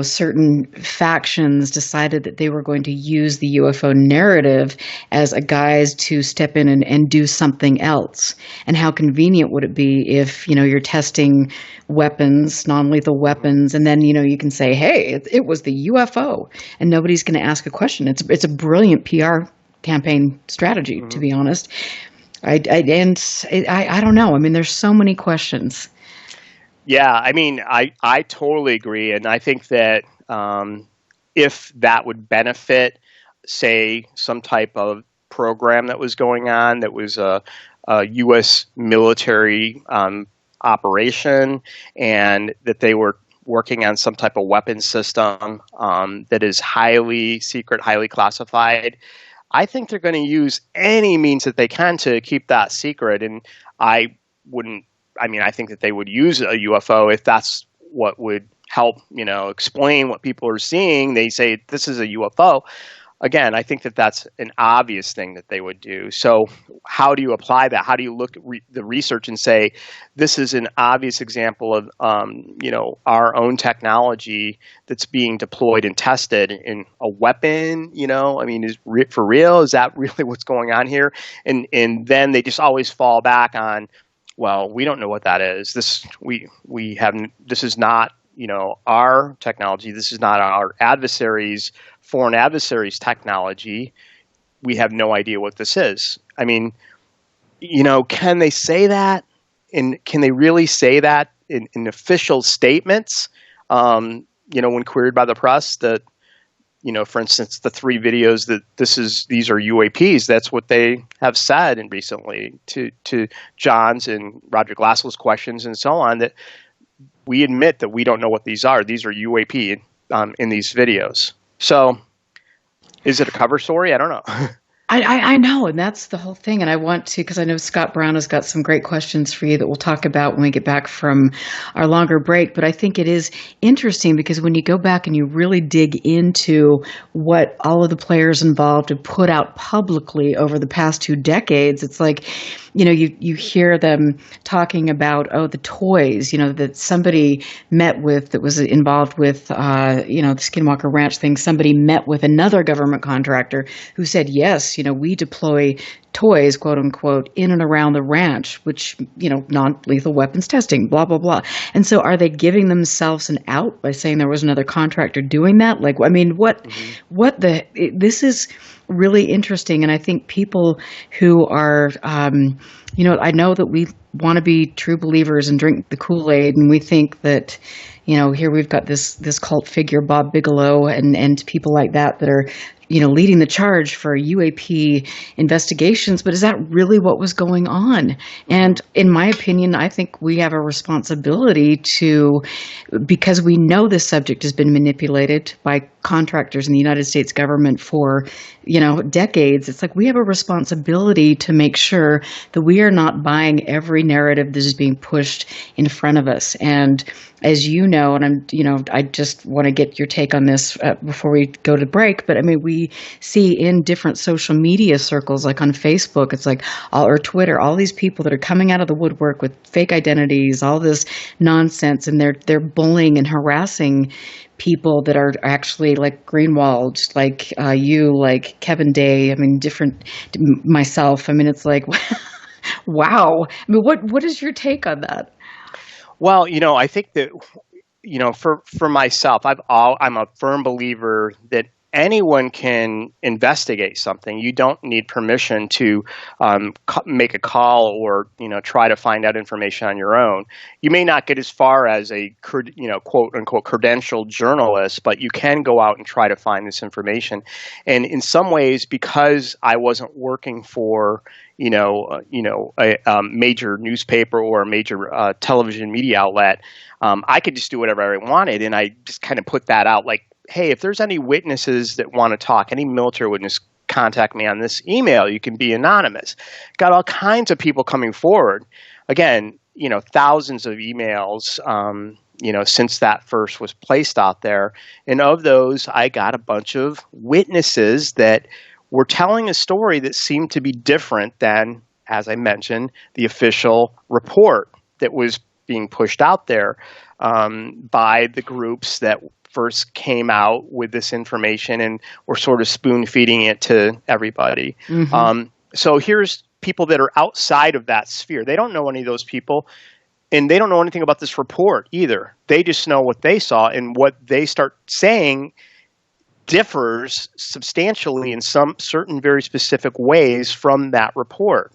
certain factions decided that they were going to use the UFO narrative as a guise to step in and do something else. And how convenient would it be if, you're testing weapons, non-lethal weapons, and then, you can say, hey, it was the UFO, and nobody's going to ask a question. It's a brilliant PR campaign strategy, to be honest. I don't know. I mean, there's so many questions. Yeah, I mean, I totally agree. And I think that if that would benefit, say, some type of program that was going on that was a U.S. military operation, and that they were working on some type of weapons system that is highly secret, highly classified, I think they're going to use any means that they can to keep that secret. And I think that they would use a UFO if that's what would help, explain what people are seeing. They say this is a UFO. Again, I think that that's an obvious thing that they would do. So how do you apply that? How do you look at the research and say, this is an obvious example of, our own technology that's being deployed and tested in a weapon, is for real? Is that really what's going on here? And then they just always fall back on, well, we don't know what that is. This is not, our technology. This is not our foreign adversaries' technology. We have no idea what this is. I mean, can they say that? And can they really say that in official statements? When queried by the press, that, for instance, the 3 videos that these are UAPs. That's what they have said and recently to John's and Roger Glassell's questions and so on, that we admit that we don't know what these are. These are UAP in these videos. So is it a cover story? I don't know. I know, and that's the whole thing. And I want to, because I know Scott Brown has got some great questions for you that we'll talk about when we get back from our longer break. But I think it is interesting because when you go back and you really dig into what all of the players involved have put out publicly over the past 2 decades, it's like, you hear them talking about, the toys, that somebody met with, that was involved with, the Skinwalker Ranch thing. Somebody met with another government contractor who said, yes, we deploy toys, quote unquote, in and around the ranch, which, non-lethal weapons testing, blah, blah, blah. And so are they giving themselves an out by saying there was another contractor doing that? Like, I mean, this is really interesting. And I think people who are, I know that we want to be true believers and drink the Kool-Aid, and we think that, here we've got this cult figure, Bob Bigelow, and people like that are, leading the charge for UAP investigations. But is that really what was going on? And in my opinion, I think we have a responsibility because we know this subject has been manipulated by contractors in the United States government for, decades. It's like we have a responsibility to make sure that we are not buying every narrative that is being pushed in front of us. And as you know, and I just want to get your take on this before we go to break, but I mean, we see in different social media circles, like on Facebook, it's like, or Twitter, all these people that are coming out of the woodwork with fake identities, all this nonsense, and they're bullying and harassing people that are actually like Greenwald, like you, like Kevin Day, I mean, myself. I mean, it's like, wow. I mean, what is your take on that? Well, I think that, for myself, I'm a firm believer that anyone can investigate something. You don't need permission to make a call or, try to find out information on your own. You may not get as far as a, quote unquote credentialed journalist, but you can go out and try to find this information. And in some ways, because I wasn't working for, a major newspaper or a major television media outlet, I could just do whatever I wanted. And I just kind of put that out like, hey, if there's any witnesses that want to talk, any military witness, contact me on this email. You can be anonymous. Got all kinds of people coming forward. Again, thousands of emails, since that first was placed out there. And of those, I got a bunch of witnesses that were telling a story that seemed to be different than, as I mentioned, the official report that was being pushed out there by the groups that, experts came out with this information and were sort of spoon feeding it to everybody. So here's people that are outside of that sphere. They don't know any of those people, and they don't know anything about this report either. They just know what they saw, and what they start saying differs substantially in some certain very specific ways from that report.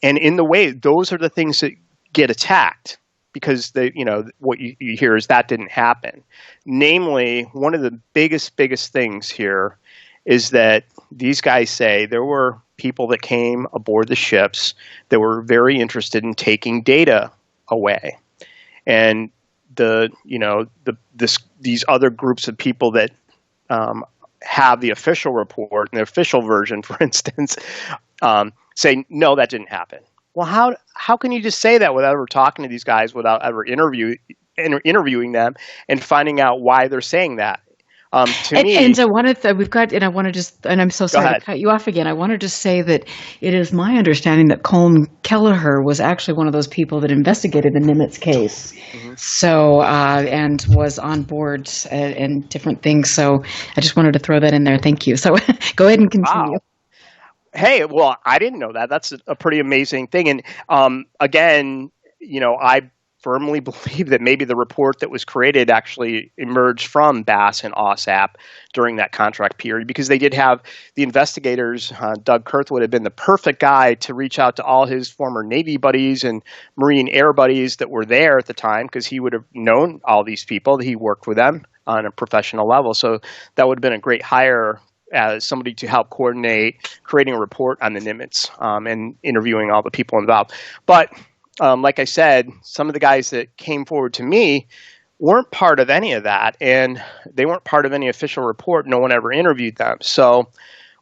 And in the way, those are the things that get attacked, because what you hear is that didn't happen. Namely, one of the biggest things here is that these guys say there were people that came aboard the ships that were very interested in taking data away. And these other groups of people that have the official report and the official version, for instance, say, no, that didn't happen. Well, how can you just say that without ever talking to these guys, without ever interviewing them and finding out why they're saying that? I want to I'm so sorry to cut you off again. I want to just say that it is my understanding that Colm Kelleher was actually one of those people that investigated the Nimitz case. So, and was on board and different things. So I just wanted to throw that in there. Thank you. So go ahead and continue. Wow. Hey, well, I didn't know that. That's a pretty amazing thing. And again, I firmly believe that maybe the report that was created actually emerged from Bass and OSAP during that contract period, because they did have the investigators. Doug Kurth would have been the perfect guy to reach out to all his former Navy buddies and Marine Air buddies that were there at the time, because he would have known all these people. He worked with them on a professional level. So that would have been a great hire as somebody to help coordinate creating a report on the Nimitz and interviewing all the people involved. But like I said, some of the guys that came forward to me weren't part of any of that, and they weren't part of any official report. No one ever interviewed them. So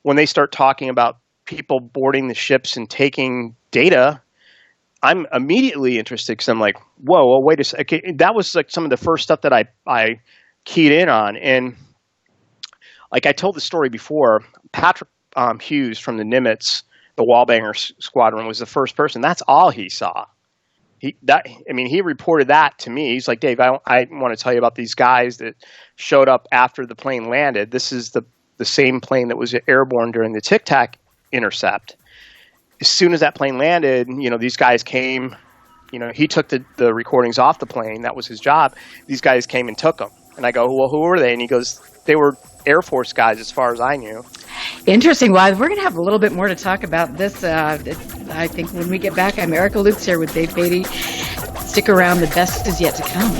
when they start talking about people boarding the ships and taking data, I'm immediately interested, because I'm like, whoa, wait a second. Okay, that was like some of the first stuff that I keyed in on. And like I told the story before, Patrick Hughes from the Nimitz, the Wallbanger Squadron, was the first person. That's all he saw. He reported that to me. He's like, Dave, I want to tell you about these guys that showed up after the plane landed. This is the same plane that was airborne during the Tic Tac intercept. As soon as that plane landed, these guys came. He took the recordings off the plane. That was his job. These guys came and took them. And I go, well, who were they? And he goes, they were Air Force guys, as far as I knew. Interesting. Well, we're going to have a little bit more to talk about this, I think, when we get back. I'm Erica Lukes here with Dave Beatty. Stick around. The best is yet to come.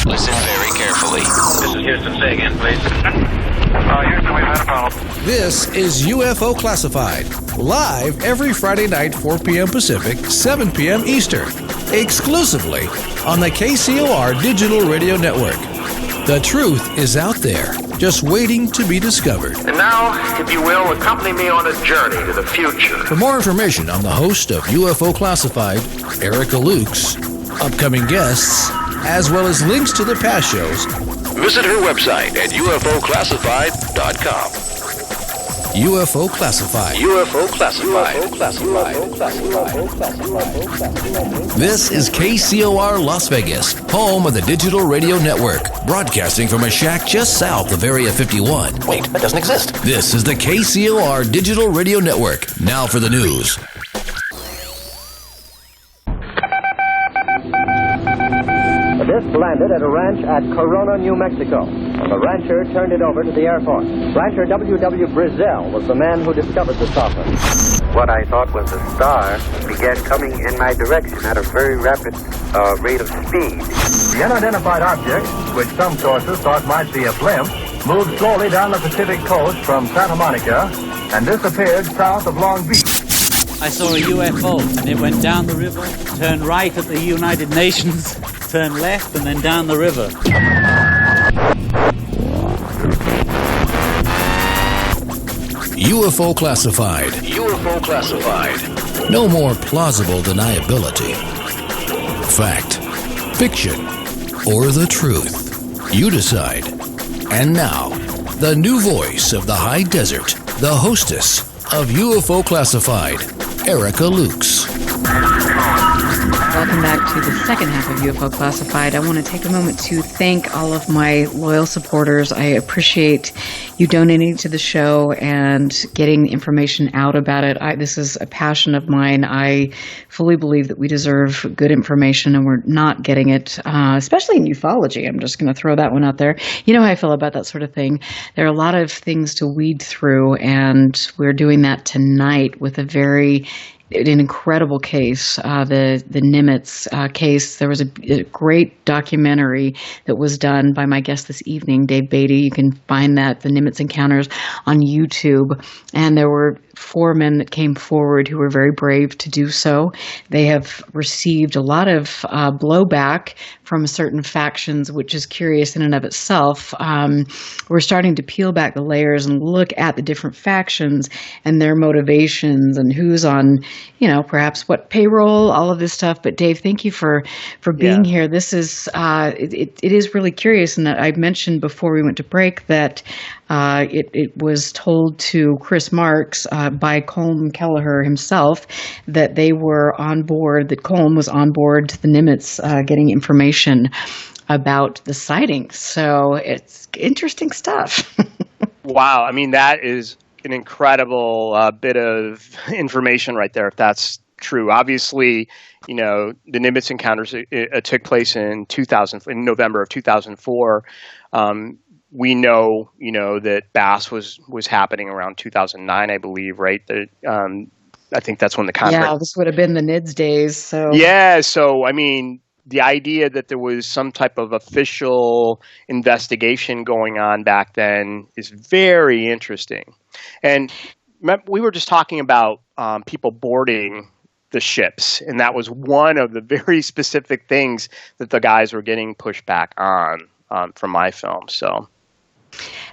Listen very carefully. This is Houston. Say again, please. Houston, we've had a problem. This is UFO Classified, live every Friday night, 4 p.m. Pacific, 7 p.m. Eastern, exclusively on the KCOR Digital Radio Network. The truth is out there, just waiting to be discovered. And now, if you will, accompany me on a journey to the future. For more information on the host of UFO Classified, Erica Lukes, upcoming guests, as well as links to the past shows, visit her website at ufoclassified.com. UFO Classified. UFO Classified. This is KCOR Las Vegas, home of the Digital Radio Network, broadcasting from a shack just south of Area 51. Wait, that doesn't exist. This is the KCOR Digital Radio Network. Now for the news. The disc landed at a ranch at Corona, New Mexico. The rancher turned it over to the Air Force. Rancher W.W. Brizzell was the man who discovered the saucer. What I thought was a star began coming in my direction at a very rapid rate of speed. The unidentified object, which some sources thought might be a blimp, moved slowly down the Pacific coast from Santa Monica and disappeared south of Long Beach. I saw a UFO, and it went down the river, turned right at the United Nations, turned left, and then down the river. UFO Classified. UFO Classified. No more plausible deniability. Fact, fiction, or the truth. You decide. And now, the new voice of the high desert, the hostess of UFO Classified, Erica Lukes. Welcome back to the second half of UFO Classified. I want to take a moment to thank all of my loyal supporters. I appreciate you donating to the show and getting information out about it. This is a passion of mine. I fully believe that we deserve good information, and we're not getting it, especially in ufology. I'm just going to throw that one out there. You know how I feel about that sort of thing. There are a lot of things to weed through, and we're doing that tonight with an incredible case, the Nimitz case. There was a great documentary that was done by my guest this evening, Dave Beatty. You can find that, the Nimitz Encounters, on YouTube. And there were 4 men that came forward who were very brave to do so. They have received a lot of blowback from certain factions, which is curious in and of itself. We're starting to peel back the layers and look at the different factions and their motivations and who's on, perhaps what payroll, all of this stuff. But Dave, thank you for being here. This is, it is really curious. And I mentioned before we went to break that it was told to Chris Marks by Colm Kelleher himself that they were on board, that Colm was on board the Nimitz getting information about the sightings. So it's interesting stuff. Wow. I mean, that is an incredible bit of information right there, if that's true. Obviously, the Nimitz encounters took place in November of 2004. We know, that Bass was happening around 2009, I believe, right? I think that's when the conference. Yeah, this would have been the NIDS days. So yeah, so I mean, the idea that there was some type of official investigation going on back then is very interesting. And we were just talking about people boarding the ships, and that was one of the very specific things that the guys were getting pushback on from my film. So.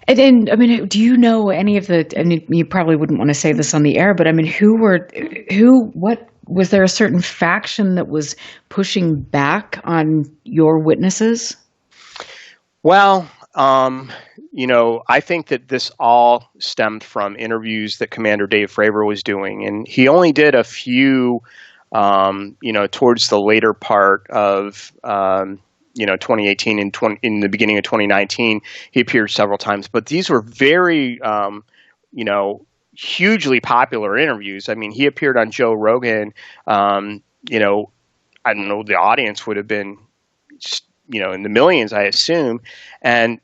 And I mean, do you know any of the, and you probably wouldn't want to say this on the air, but I mean, what was there a certain faction that was pushing back on your witnesses? Well, I think that this all stemmed from interviews that Commander Dave Fravor was doing, and he only did a few, towards the later part of, 2018 and in the beginning of 2019, he appeared several times. But these were very, hugely popular interviews. I mean, he appeared on Joe Rogan. I don't know, the audience would have been, in the millions, I assume. And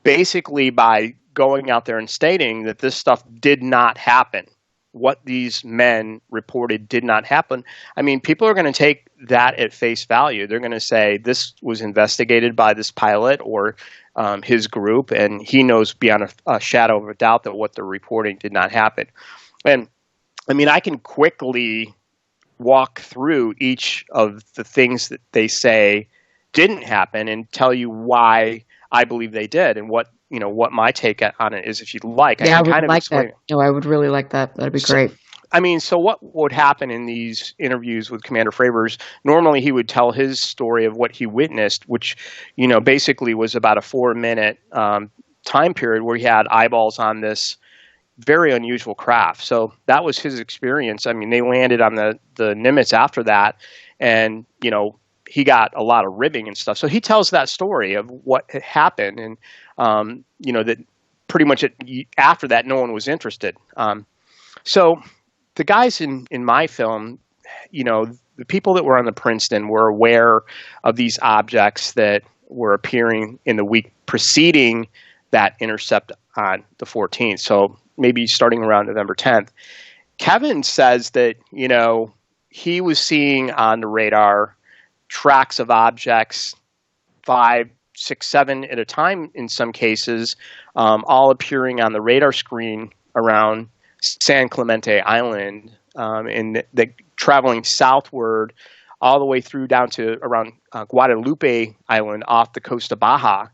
basically by going out there and stating that this stuff did not happen, what these men reported did not happen. I mean, people are going to take that at face value. They're going to say this was investigated by this pilot or his group, and he knows beyond a shadow of a doubt that what they're reporting did not happen. And I mean, I can quickly walk through each of the things that they say didn't happen and tell you why I believe they did and what my take on it is, if you'd like. Yeah, I would like that. No, I would really like that. That'd be great. So what would happen in these interviews with Commander Fravors, normally he would tell his story of what he witnessed, which, basically was about a 4-minute time period where he had eyeballs on this very unusual craft. So that was his experience. I mean, they landed on the Nimitz after that, and, he got a lot of ribbing and stuff. So he tells that story of what had happened, and that pretty much after that, no one was interested. So the guys in my film, the people that were on the Princeton were aware of these objects that were appearing in the week preceding that intercept on the 14th. So maybe starting around November 10th. Kevin says that, he was seeing on the radar tracks of objects 5, 6, 7 at a time in some cases, all appearing on the radar screen around San Clemente Island, and traveling southward all the way through down to around Guadalupe Island off the coast of Baja,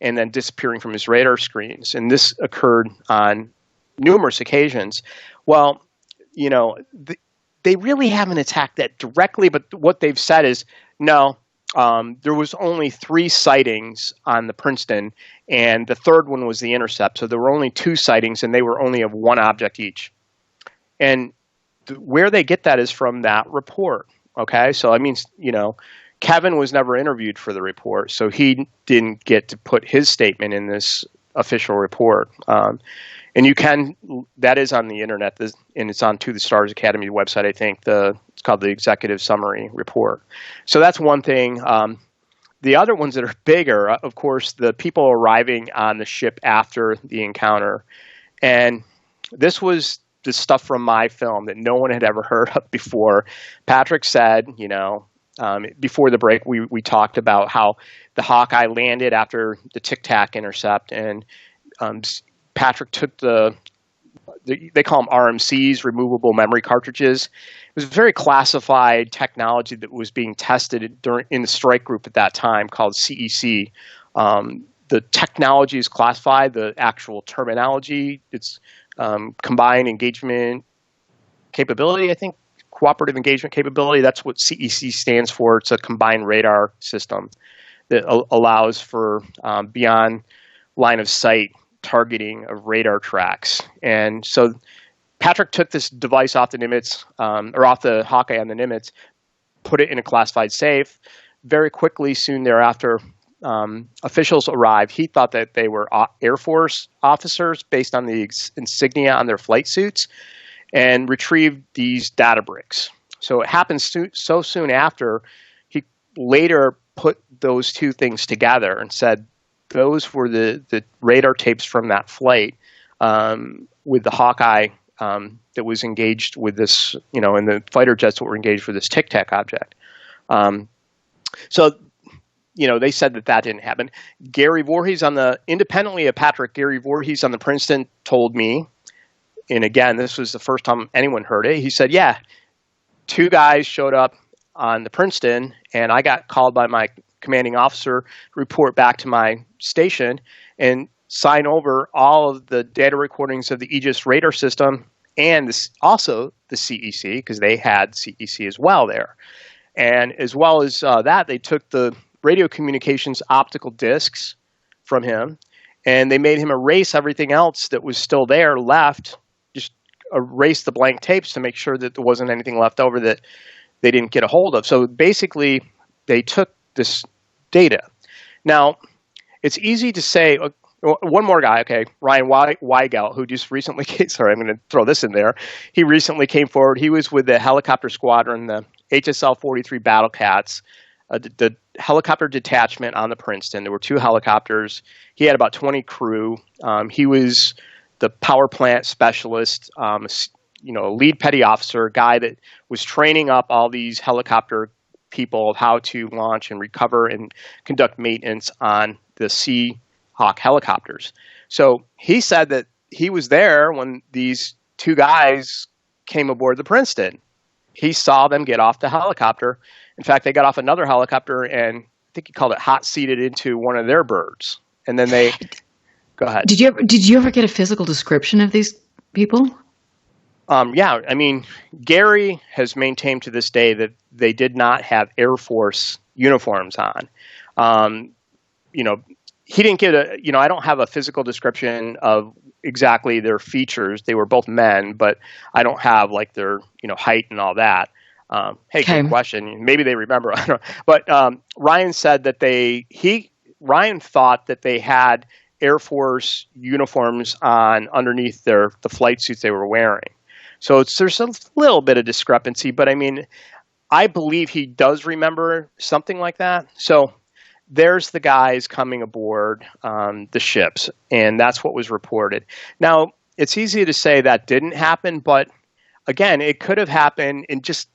and then disappearing from his radar screens. And this occurred on numerous occasions. Well, they really haven't attacked that directly, but what they've said is, no, there was only 3 sightings on the Princeton, and the third one was the intercept. So there were only 2 sightings, and they were only of one object each. And where they get that is from that report. Okay, so I mean, Kevin was never interviewed for the report, so he didn't get to put his statement in this official report. And that is on the internet, and it's on To the Stars Academy website, I think. It's called the Executive Summary Report. So that's one thing. The other ones that are bigger, of course, the people arriving on the ship after the encounter. And this was the stuff from my film that no one had ever heard of before. Patrick said, before the break, we talked about how the Hawkeye landed after the Tic Tac intercept, and Patrick took they call them RMCs, removable memory cartridges. It was a very classified technology that was being tested in the strike group at that time called CEC. The technology is classified, the actual terminology, it's combined engagement capability, I think, cooperative engagement capability. That's what CEC stands for. It's a combined radar system that allows for beyond line of sight targeting of radar tracks. And so Patrick took this device off the Nimitz, or off the Hawkeye on the Nimitz, put it in a classified safe. Very quickly, soon thereafter, officials arrived. He thought that they were Air Force officers based on the insignia on their flight suits, and retrieved these data bricks. So it happened so soon after, he later put those two things together and said those were the radar tapes from that flight with the Hawkeye that was engaged with this, and the fighter jets that were engaged with this Tic Tac object. So they said that didn't happen. Gary Voorhees independently of Patrick, Gary Voorhees on the Princeton told me, and again, this was the first time anyone heard it. He said, yeah, two guys showed up on the Princeton, and I got called by my commanding officer to report back to my station and sign over all of the data recordings of the Aegis radar system and also the CEC, because they had CEC as well there. And as well as that, they took the radio communications optical discs from him, and they made him erase everything else that was still there left, just erase the blank tapes to make sure that there wasn't anything left over that they didn't get a hold of. So basically, they took this data. Now, it's easy to say, one more guy, okay, Ryan Weigelt, who just recently sorry, I'm going to throw this in there. He recently came forward. He was with the helicopter squadron, the HSL-43 Battle Cats, the helicopter detachment on the Princeton. There were two helicopters. He had about 20 crew. He was the power plant specialist, a lead petty officer, a guy that was training up all these helicopter people of how to launch and recover and conduct maintenance on the Seahawk helicopters. So he said that he was there when these two guys came aboard the Princeton. He saw them get off the helicopter. In fact, they got off another helicopter, and I think he called it hot-seated into one of their birds. And then they go ahead. Did you ever get a physical description of these people? Yeah, I mean, Gary has maintained to this day that they did not have Air Force uniforms on. He didn't get I don't have a physical description of exactly their features. They were both men, but I don't have like their, height and all that. Good question. Maybe they remember. I don't know. But Ryan said that Ryan thought that they had Air Force uniforms on underneath the flight suits they were wearing. So there's a little bit of discrepancy, but I mean, I believe he does remember something like that. So there's the guys coming aboard the ships, and that's what was reported. Now, it's easy to say that didn't happen, but again, it could have happened, and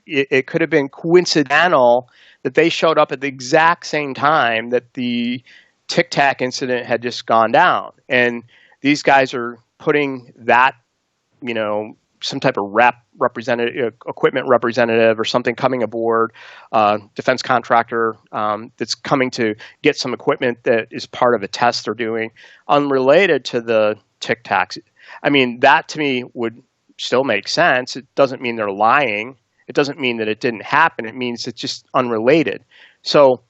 it could have been coincidental that they showed up at the exact same time that the Tic Tac incident had just gone down. these guys are putting that, you know, some type of representative, equipment representative or something coming aboard, defense contractor that's coming to get some equipment that is part of a test they're doing, unrelated to the Tic Tacs. I mean, that to me would still make sense. It doesn't mean they're lying. It doesn't mean that it didn't happen. It means it's just unrelated. So,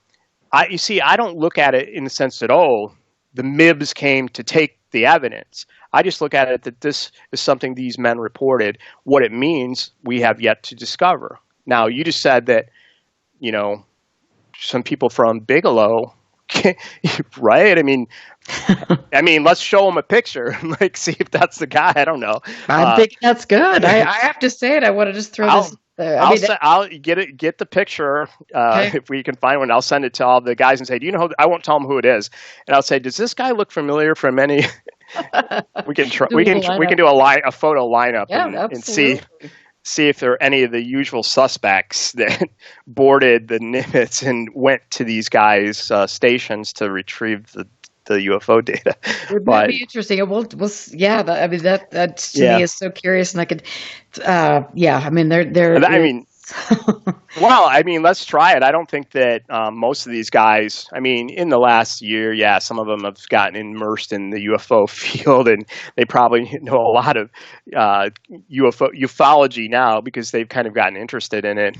you see, I don't look at it in the sense that, oh, the MIBs came to take the evidence. I just look at it that this is something these men reported. What it means, we have yet to discover. Now, you just said that, some people from Bigelow, right? I mean, let's show them a picture and see if that's the guy. I don't know. I'm thinking that's good. I have to say it. I want to just throw this. I'll get the picture if we can find one. I'll send it to all the guys and say, do you know? I won't tell them who it is, and I'll say, does this guy look familiar from any? we can do a photo lineup and see if there are any of the usual suspects that boarded the Nimitz and went to these guys' stations to retrieve the UFO data. It would be interesting. That to me is so curious, and I could, let's try it. I don't think that most of these guys, in the last year, some of them have gotten immersed in the UFO field, and they probably know a lot of ufology now because they've kind of gotten interested in it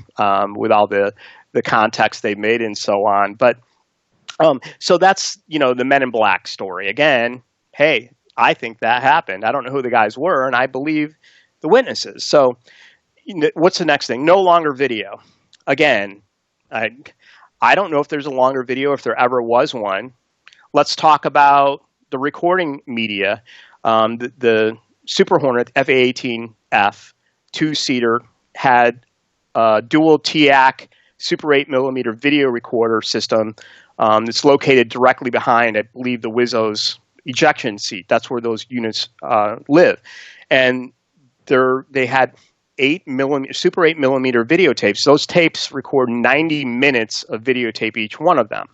with all the context they've made and so on. But so that's, the Men in Black story. Again, hey, I think that happened. I don't know who the guys were, and I believe the witnesses. So what's the next thing? No longer video. Again, I don't know if there's a longer video, if there ever was one. Let's talk about the recording media. The Super Hornet F/A-18F two-seater had a dual TAC Super 8mm video recorder system. It's located directly behind, I believe, the Wizzo's ejection seat. That's where those units live. And they had Super 8mm videotapes. Those tapes record 90 minutes of videotape, each one of them.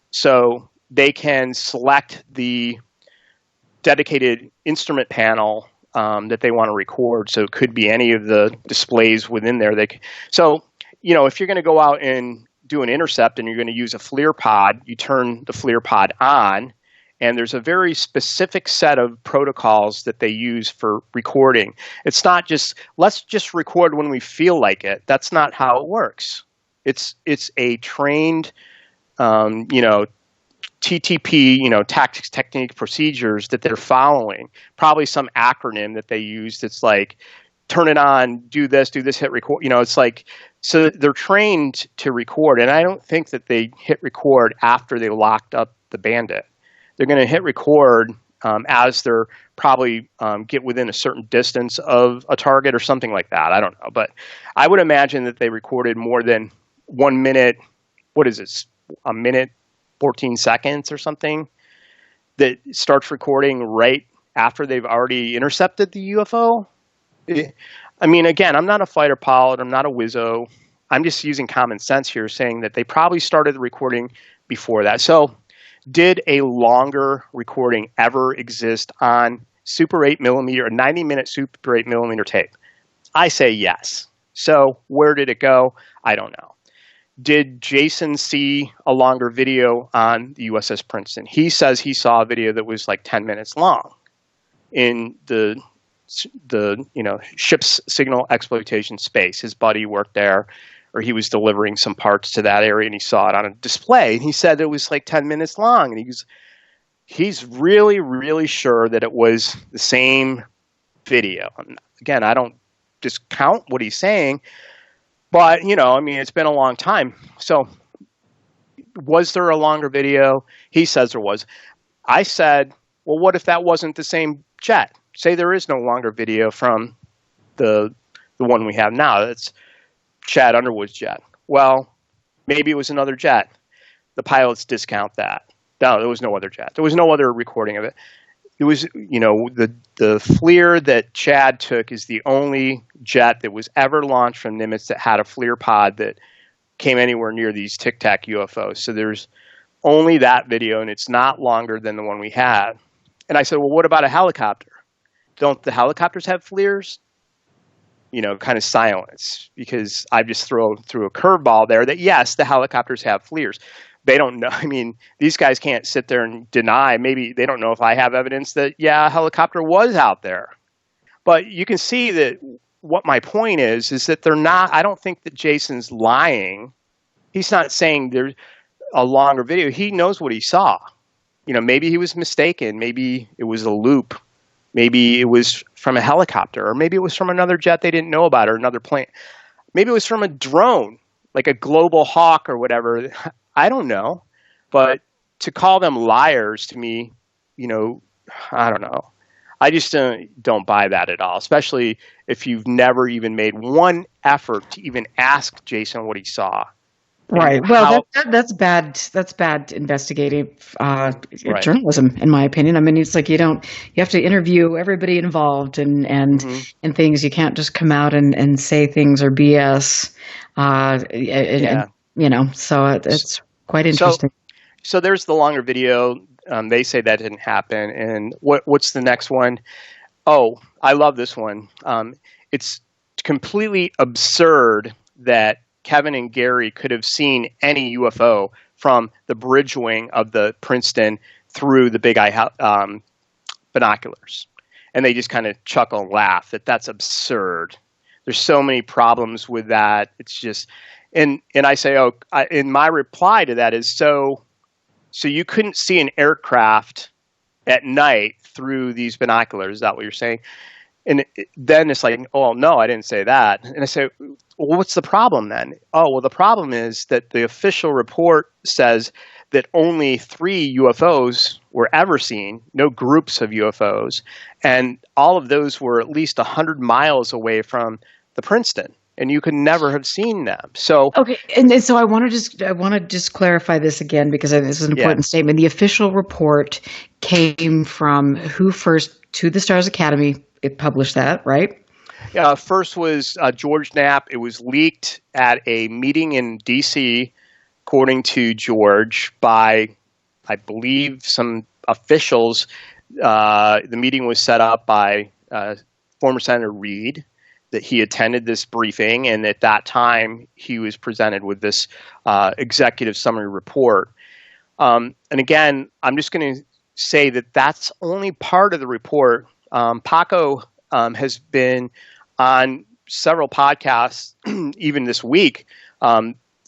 So they can select the dedicated instrument panel that they want to record. So it could be any of the displays within there. If you're going to go out and do an intercept and you're going to use a FLIR pod, you turn the FLIR pod on, and there's a very specific set of protocols that they use for recording. It's not just, let's just record when we feel like it. That's not how it works. It's a trained, TTP, tactics, technique, procedures that they're following. Probably some acronym that they use that's like, turn it on, do this, hit record. It's like, so they're trained to record. And I don't think that they hit record after they locked up the bandit. They're going to hit record as they're probably get within a certain distance of a target or something like that. I don't know. But I would imagine that they recorded more than 1 minute. What is it? A minute, 14 seconds or something that starts recording right after they've already intercepted the UFO. Again, I'm not a fighter pilot. I'm not a Wizzo. I'm just using common sense here, saying that they probably started the recording before that. So did a longer recording ever exist on Super 8mm or 90-minute Super 8mm tape? I say yes. So where did it go? I don't know. Did Jason see a longer video on the USS Princeton? He says he saw a video that was like 10 minutes long in the ship's signal exploitation space. His buddy worked there, or he was delivering some parts to that area, and he saw it on a display. And he said it was like 10 minutes long. And he's really, really sure that it was the same video. Again, I don't discount what he's saying, but it's been a long time. So was there a longer video? He says there was. I said, well, what if that wasn't the same jet? Say there is no longer video from the one we have now. That's Chad Underwood's jet. Well, maybe it was another jet. The pilots discount that. No, there was no other jet. There was no other recording of it. It was, the FLIR that Chad took is the only jet that was ever launched from Nimitz that had a FLIR pod that came anywhere near these Tic Tac UFOs. So there's only that video, and it's not longer than the one we had. And I said, well, what about a helicopter? Don't the helicopters have FLIRs? Kind of silence, because I just threw a curveball there that, yes, the helicopters have FLIRs. They don't know. These guys can't sit there and deny. Maybe they don't know if I have evidence that, a helicopter was out there. But you can see that what my point is that they're not, I don't think that Jason's lying. He's not saying there's a longer video. He knows what he saw. maybe he was mistaken. Maybe it was a loop. Maybe it was from a helicopter, or maybe it was from another jet they didn't know about, or another plane. Maybe it was from a drone, like a Global Hawk or whatever. I don't know. But to call them liars, to me, I don't know. I just don't buy that at all, especially if you've never even made one effort to even ask Jason what he saw. Right. Well, that's bad. That's bad investigative journalism, in my opinion. I mean, it's like you have to interview everybody involved and things. You can't just come out and say things are BS. So it's quite interesting. So there's the longer video. They say that didn't happen. And what's the next one? Oh, I love this one. It's completely absurd that Kevin and Gary could have seen any UFO from the bridge wing of the Princeton through the Big Eye binoculars. And they just kind of chuckle and laugh that's absurd. There's so many problems with that. It's just, and I say, in my reply to that is, so you couldn't see an aircraft at night through these binoculars. Is that what you're saying? And then it's like, oh, no, I didn't say that. And I say, well, what's the problem then? Oh, well, the problem is that the official report says that only 3 UFOs were ever seen, no groups of UFOs. And all of those were at least 100 miles away from the Princeton. And you could never have seen them. So okay, and so I want to just clarify this again, because this is an important statement. The official report came from who first? To the Stars Academy. It published that, right? Yeah. First was George Knapp. It was leaked at a meeting in D.C., according to George, by I believe some officials. The meeting was set up by former Senator Reid. That he attended this briefing, and at that time he was presented with this executive summary report. And again, I'm just going to say that that's only part of the report. Paco has been on several podcasts, even this week,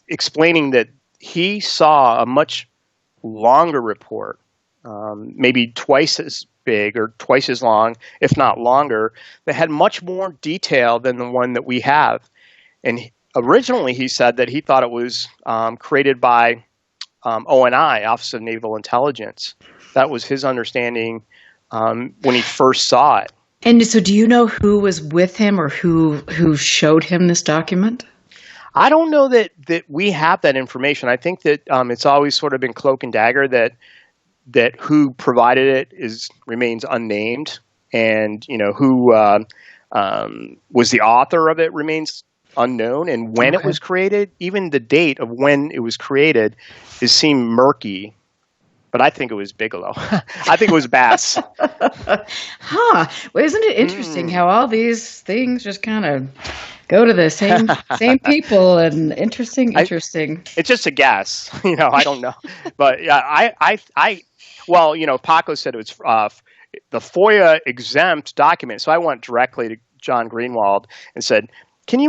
explaining that he saw a much longer report, maybe twice as big or twice as long, if not longer, that had much more detail than the one that we have. And originally he said that he thought it was created by ONI, Office of Naval Intelligence. That was his understanding when he first saw it. And so do you know who was with him or who showed him this document? I don't know that we have that information. I think that it's always sort of been cloak and dagger that who provided it remains unnamed, and who was the author of it remains unknown, and when it was created, even the date of when it was created, seemed murky. But I think it was Bigelow. I think it was Bass. Well, isn't it interesting how all these things just kind of go to the same people? And interesting. It's just a guess. I don't know. But yeah, well, Paco said it was the FOIA exempt document. So I went directly to John Greenwald and said, could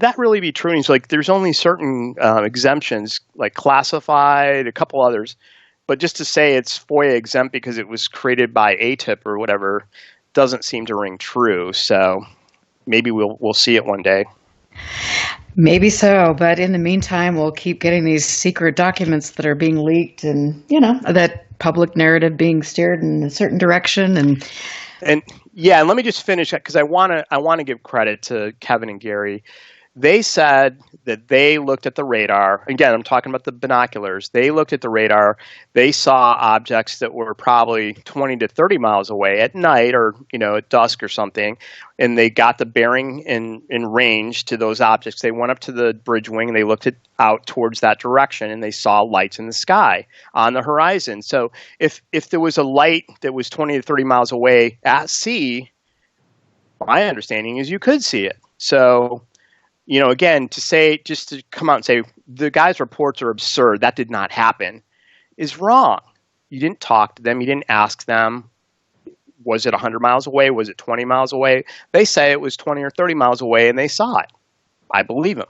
that really be true? And he's like, there's only certain exemptions, like classified, a couple others. But just to say it's FOIA exempt because it was created by ATIP or whatever doesn't seem to ring true. So maybe we'll see it one day. Maybe so, but in the meantime, we'll keep getting these secret documents that are being leaked, and that public narrative being steered in a certain direction. And yeah, and let me just finish that because I want to give credit to Kevin and Gary. They said that they looked at the radar. Again, I'm talking about the binoculars. They looked at the radar. They saw objects that were probably 20 to 30 miles away at night or, at dusk or something. And they got the bearing in range to those objects. They went up to the bridge wing and they looked out towards that direction and they saw lights in the sky on the horizon. So if there was a light that was 20 to 30 miles away at sea, my understanding is you could see it. So again, just to come out and say the guy's reports are absurd, that did not happen, is wrong. You didn't talk to them. You didn't ask them. Was it 100 miles away? Was it 20 miles away? They say it was 20 or 30 miles away, and they saw it. I believe them.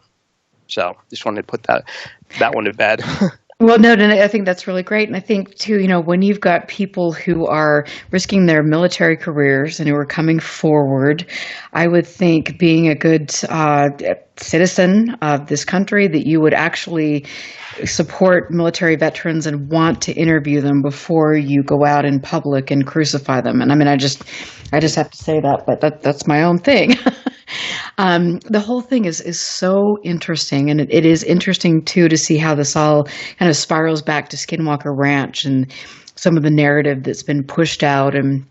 So just wanted to put that one to bed. Well, no, I think that's really great. And I think, too, when you've got people who are risking their military careers and who are coming forward, I would think being a good citizen of this country, that you would actually support military veterans and want to interview them before you go out in public and crucify them. And I mean, I just have to say that, but that's my own thing. The whole thing is so interesting, and it is interesting, too, to see how this all kind of spirals back to Skinwalker Ranch and some of the narrative that's been pushed out and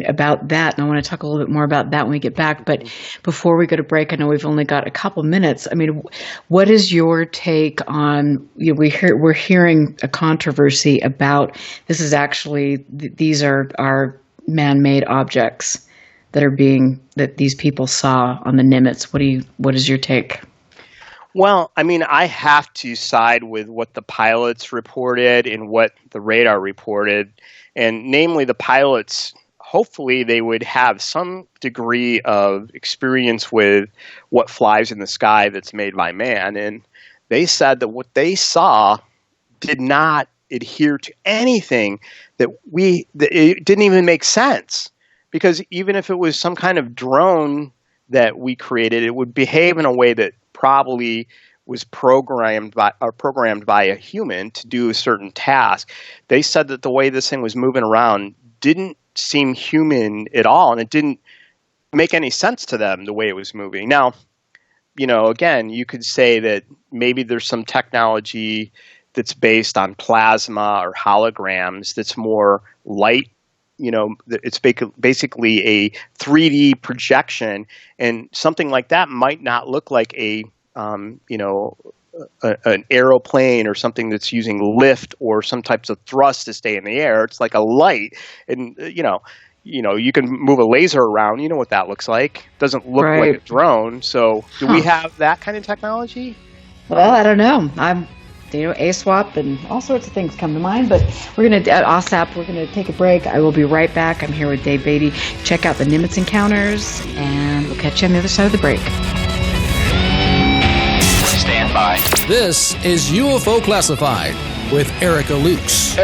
about that. And I want to talk a little bit more about that when we get back. But before we go to break, I know we've only got a couple minutes. I mean, what is your take on, we're hearing a controversy about this is actually, these are man-made objects that these people saw on the Nimitz. What is your take? Well, I mean, I have to side with what the pilots reported and what the radar reported. And namely, the pilots, hopefully they would have some degree of experience with what flies in the sky that's made by man. And they said that what they saw did not adhere to anything that it didn't even make sense. Because even if it was some kind of drone that we created, it would behave in a way that probably was programmed by a human to do a certain task. They said that the way this thing was moving around didn't seem human at all, and it didn't make any sense to them the way it was moving. Now, again, you could say that maybe there's some technology that's based on plasma or holograms that's more light. It's basically a 3D projection, and something like that might not look like an aeroplane or something that's using lift or some types of thrust to stay in the air. It's like a light, and you can move a laser around. You know what that looks like. It doesn't look like a drone. So, do we have that kind of technology? Well, I don't know. ASWAP and all sorts of things come to mind, but we're going to, at OSAP, we're going to take a break. I will be right back. I'm here with Dave Beatty. Check out the Nimitz Encounters, and we'll catch you on the other side of the break. Stand by. This is UFO Classified with Erica Lukes.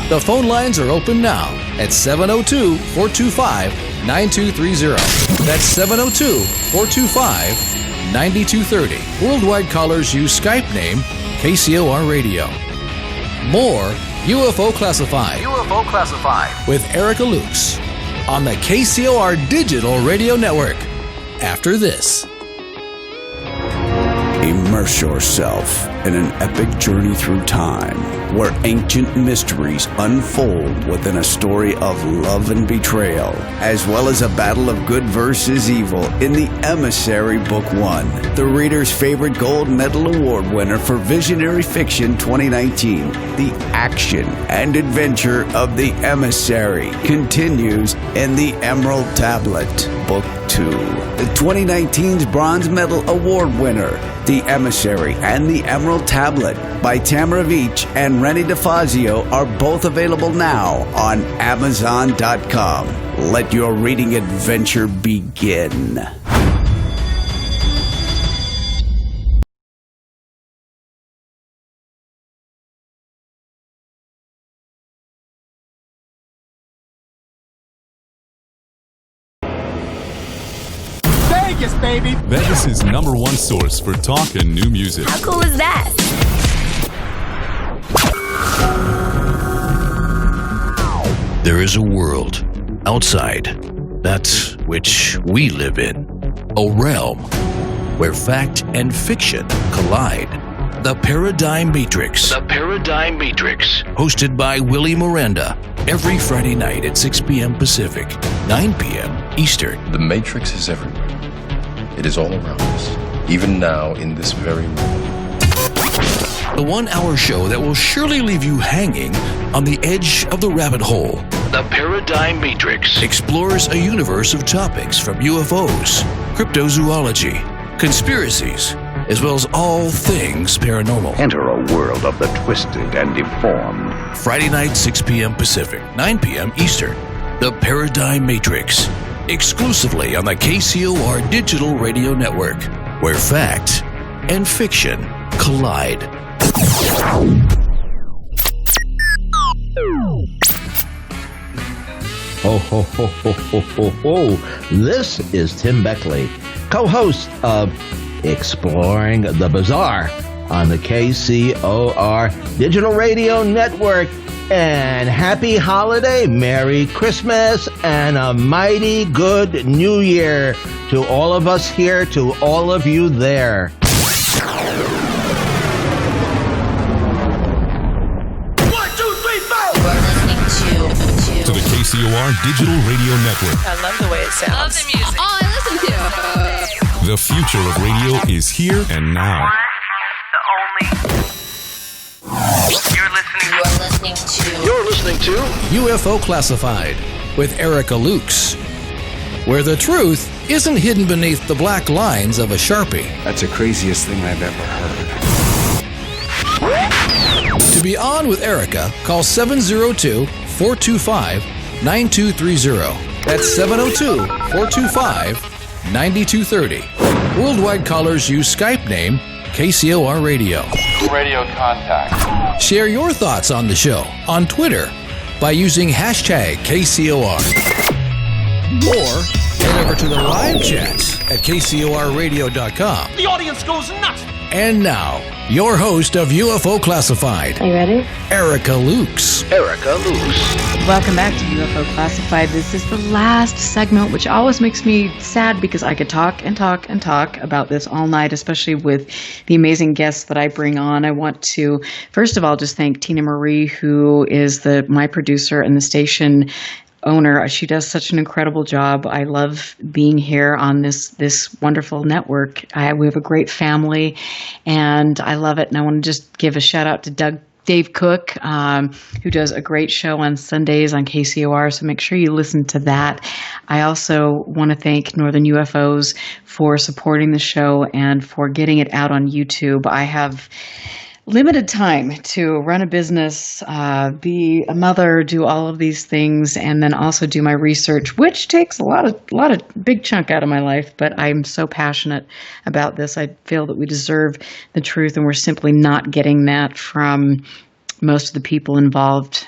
The phone lines are open now at 702-425-9230. That's 702-425-9230. 9230. Worldwide callers use Skype name KCOR Radio. More UFO Classified with Erica Lukes on the KCOR Digital Radio Network. After this. Immerse yourself in an epic journey through time where ancient mysteries unfold within a story of love and betrayal, as well as a battle of good versus evil in The Emissary Book 1. The reader's favorite gold medal award winner for Visionary Fiction 2019, the action and adventure of The Emissary continues in The Emerald Tablet, Book 2. The 2019's Bronze Medal Award winner, The Emissary and The Emerald Tablet by Tamara Veach and Rennie DeFazio are both available now on Amazon.com. Let your reading adventure begin. Vegas, baby! Vegas' #1 source for talk and new music. How cool is that? There is a world outside that which we live in, a realm where fact and fiction collide. The Paradigm Matrix. Hosted by Willie Miranda, every Friday night at 6 p.m. Pacific, 9 p.m. Eastern. The Matrix is everywhere. It is all around us, even now in this very moment. The 1-hour show that will surely leave you hanging on the edge of the rabbit hole. The Paradigm Matrix explores a universe of topics from UFOs, cryptozoology, conspiracies, as well as all things paranormal. Enter a world of the twisted and deformed. Friday night, 6 p.m. Pacific, 9 p.m. Eastern. The Paradigm Matrix, exclusively on the KCOR Digital Radio Network, where fact and fiction collide. Ho, ho, ho, ho, ho, ho, ho. This is Tim Beckley, co-host of Exploring the Bizarre on the KCOR Digital Radio Network. And happy holiday, Merry Christmas, and a mighty good New Year to all of us here, to all of you there. To the KCOR Digital Radio Network. I love the way it sounds. Love the music. Oh, I listen to. The future of radio is here and now. You're listening to UFO Classified with Erica Lukes, where the truth isn't hidden beneath the black lines of a Sharpie. That's the craziest thing I've ever heard. To be on with Erica, call 702-425-9230. That's 702-425-9230. Worldwide callers use Skype name KCOR Radio. Radio contact. Share your thoughts on the show on Twitter by using hashtag KCOR. Or head over to the live chats at KCORradio.com. The audience goes nuts. And now, your host of UFO Classified. Are you ready? Erica Lukes. Erica Lukes. Welcome back to UFO Classified. This is the last segment, which always makes me sad because I could talk and talk and talk about this all night, especially with the amazing guests that I bring on. I want to, first of all, just thank Tina Marie, who is my producer and the station owner. She does such an incredible job. I love being here on this wonderful network. We have a great family, and I love it. And I want to just give a shout out to Dave Cook, who does a great show on Sundays on KCOR, so make sure you listen to that. I also want to thank Northern UFOs for supporting the show and for getting it out on YouTube. I have limited time to run a business, be a mother, do all of these things, and then also do my research, which takes a lot of big chunk out of my life. But I'm so passionate about this. I feel that we deserve the truth, and we're simply not getting that from most of the people involved,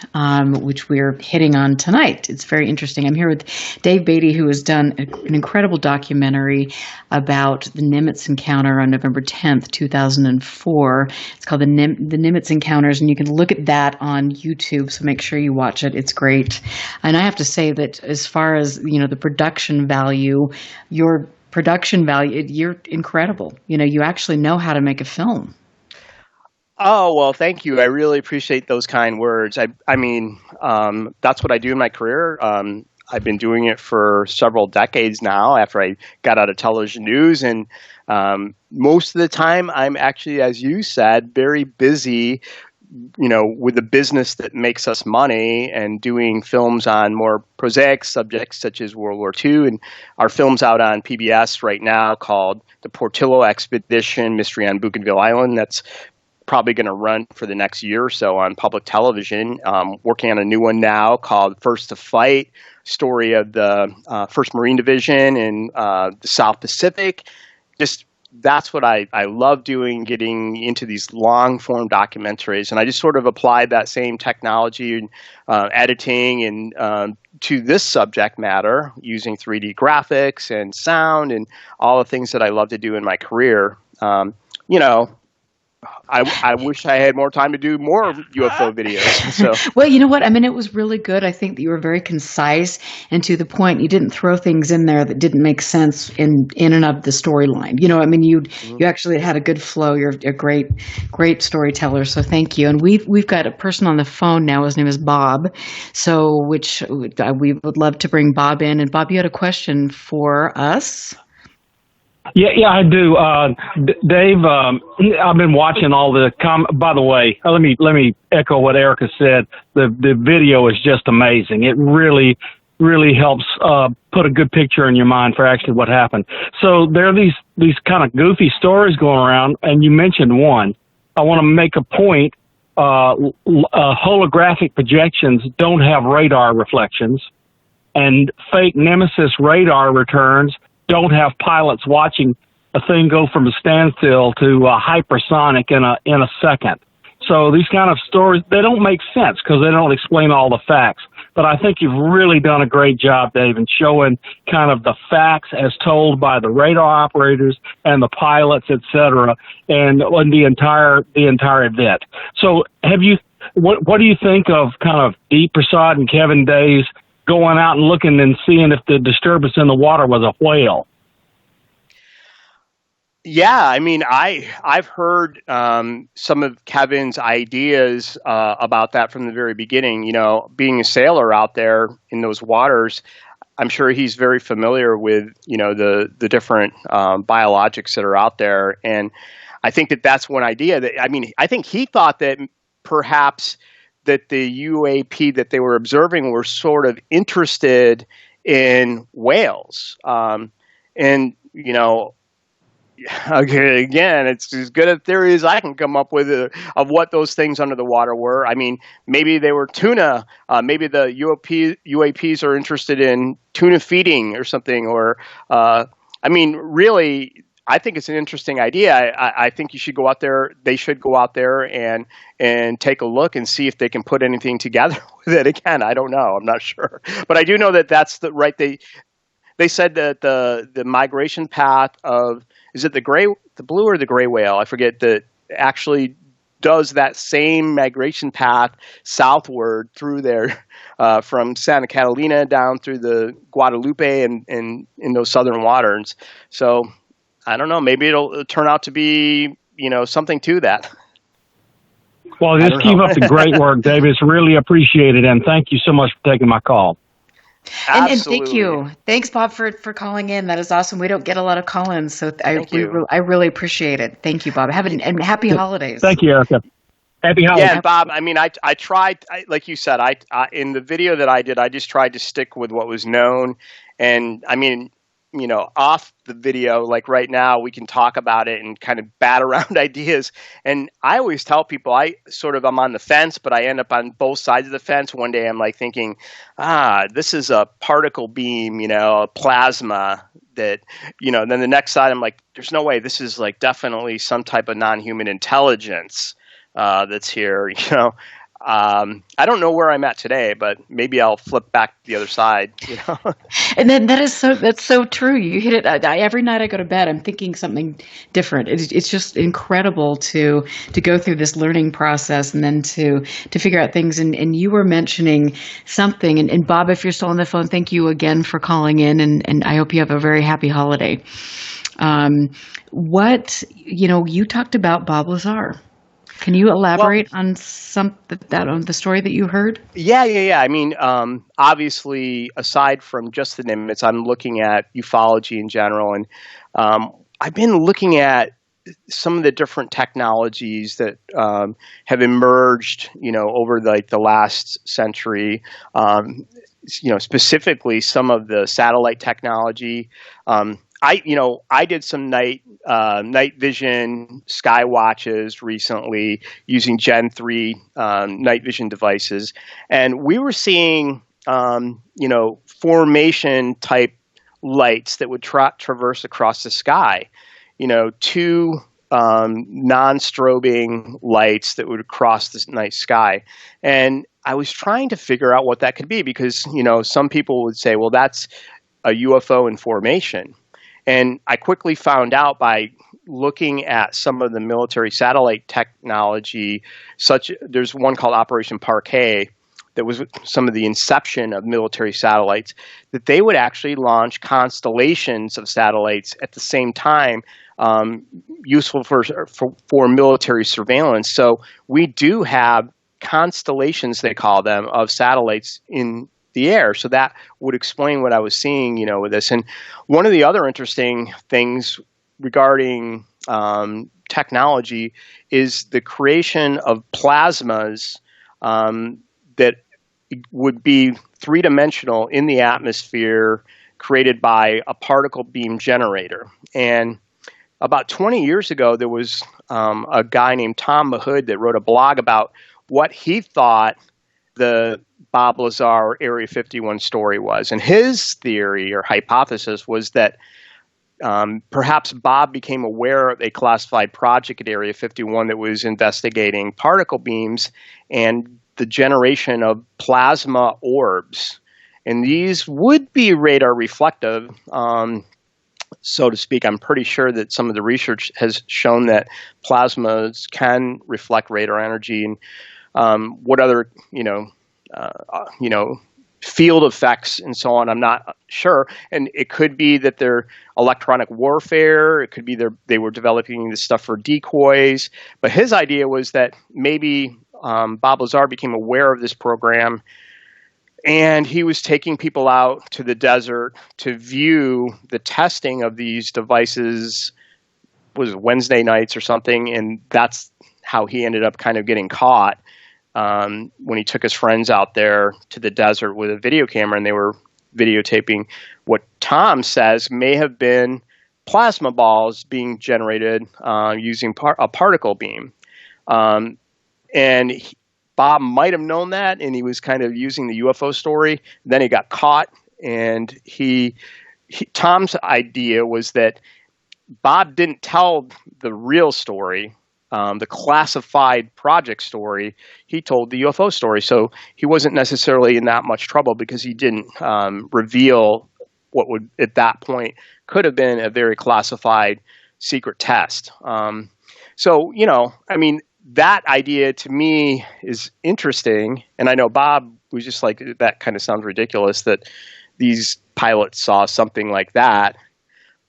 which we're hitting on tonight. It's very interesting. I'm here with Dave Beatty, who has done an incredible documentary about the Nimitz encounter on November 10th, 2004. It's called the Nimitz Encounters, and you can look at that on YouTube, so make sure you watch it. It's great. And I have to say that as far as, the production value, you're incredible. You actually know how to make a film. Oh, well, thank you. I really appreciate those kind words. I mean, that's what I do in my career. I've been doing it for several decades now after I got out of television news. And most of the time, I'm actually, as you said, very busy, with the business that makes us money and doing films on more prosaic subjects such as World War II. And our film's out on PBS right now called The Portillo Expedition, Mystery on Bougainville Island. That's probably going to run for the next year or so on public television. Working on a new one now called First to Fight, story of the 1st Marine Division in the South Pacific. Just that's what I love doing, getting into these long-form documentaries. And I just sort of applied that same technology and editing and to this subject matter using 3D graphics and sound and all the things that I love to do in my career. I wish I had more time to do more UFO videos. So. Well, you know what? I mean, it was really good. I think that you were very concise and to the point. You didn't throw things in there that didn't make sense in and of the storyline. You actually had a good flow. You're a great storyteller. So thank you. And we've got a person on the phone now. His name is Bob. So we would love to bring Bob in. And Bob, you had a question for us. Yeah, I do. Dave, I've been watching all the by the way, let me echo what Erica said. The video is just amazing. It really, really helps put a good picture in your mind for actually what happened. So there are these kind of goofy stories going around, and you mentioned one. I want to make a point. Holographic projections don't have radar reflections, and fake Nemesis radar returns don't have pilots watching a thing go from a standstill to hypersonic in a second. So these kind of stories, they don't make sense because they don't explain all the facts. But I think you've really done a great job, Dave, in showing kind of the facts as told by the radar operators and the pilots, et cetera, and on the entire event. So what do you think of kind of Deep Prasad and Kevin Days going out and looking and seeing if the disturbance in the water was a whale? Yeah, I mean, I've heard some of Kevin's ideas about that from the very beginning. You know, being a sailor out there in those waters, I'm sure he's very familiar with, you know, the different biologics that are out there. And I think that's one idea. I think he thought that perhaps that the UAP that they were observing were sort of interested in whales. And, you know, okay, again, it's as good a theory as I can come up with of what those things under the water were. I mean, maybe they were tuna. Maybe the UAPs are interested in tuna feeding or something. Or, I mean, really, I think it's an interesting idea. I think you should go out there. They should go out there and take a look and see if they can put anything together with it. Again, I don't know. I'm not sure, but I do know that that's the right. They said that the migration path of, is it the blue or the gray whale? I forget, that actually does that same migration path southward through there, from Santa Catalina down through the Guadalupe and in those southern waters. So I don't know. Maybe it'll turn out to be, you know, something to that. Well, just keep up the great work, Dave. It's really appreciated, and thank you so much for taking my call. And thank you. Thanks, Bob, for calling in. That is awesome. We don't get a lot of call-ins, so I really appreciate it. Thank you, Bob. And happy holidays. Thank you, Erica. Happy holidays. Yeah, Bob, I mean, I tried, like you said, I in the video that I did, I just tried to stick with what was known. And, I mean, you know, off the video, like right now, we can talk about it and kind of bat around ideas. And I always tell people I'm on the fence, but I end up on both sides of the fence. One day I'm like thinking, this is a particle beam, you know, a plasma that, you know, then the next side I'm like, there's no way, this is like definitely some type of non-human intelligence that's here, you know. I don't know where I'm at today, but maybe I'll flip back to the other side. You know? And then that's so true. You hit it. Every night I go to bed, I'm thinking something different. It's just incredible to go through this learning process and then to figure out things. And you were mentioning something. And Bob, if you're still on the phone, thank you again for calling in. And I hope you have a very happy holiday. You talked about Bob Lazar. Can you elaborate on the story that you heard? Yeah. I mean, obviously, aside from just the Nimitz, I'm looking at ufology in general, and I've been looking at some of the different technologies that have emerged, you know, over the last century. You know, specifically some of the satellite technology. I did some night vision sky watches recently using Gen 3 night vision devices, and we were seeing formation type lights that would traverse across the sky. You know, two non-strobing lights that would cross this night sky, and I was trying to figure out what that could be because, you know, some people would say, well, that's a UFO in formation. And I quickly found out by looking at some of the military satellite technology, there's one called Operation Parquet that was some of the inception of military satellites, that they would actually launch constellations of satellites at the same time, useful for military surveillance. So we do have constellations, they call them, of satellites in the air. So that would explain what I was seeing, you know, with this. And one of the other interesting things regarding technology is the creation of plasmas that would be three-dimensional in the atmosphere, created by a particle beam generator. And about 20 years ago, there was a guy named Tom Mahood that wrote a blog about what he thought the Bob Lazar Area 51 story was. And his theory or hypothesis was that perhaps Bob became aware of a classified project at Area 51 that was investigating particle beams and the generation of plasma orbs. And these would be radar reflective, so to speak. I'm pretty sure that some of the research has shown that plasmas can reflect radar energy, and what other, field effects and so on, I'm not sure. And it could be that they're electronic warfare. It could be they were developing this stuff for decoys. But his idea was that maybe Bob Lazar became aware of this program, and he was taking people out to the desert to view the testing of these devices. Was it Wednesday nights or something? And that's how he ended up kind of getting caught. When he took his friends out there to the desert with a video camera, and they were videotaping what Tom says may have been plasma balls being generated using a particle beam. Bob might have known that, and he was kind of using the UFO story. Then he got caught, and Tom's idea was that Bob didn't tell the real story, the classified project story. He told the UFO story. So he wasn't necessarily in that much trouble because he didn't reveal what would, at that point, could have been a very classified secret test. That idea to me is interesting. And I know Bob was just like, that kind of sounds ridiculous that these pilots saw something like that.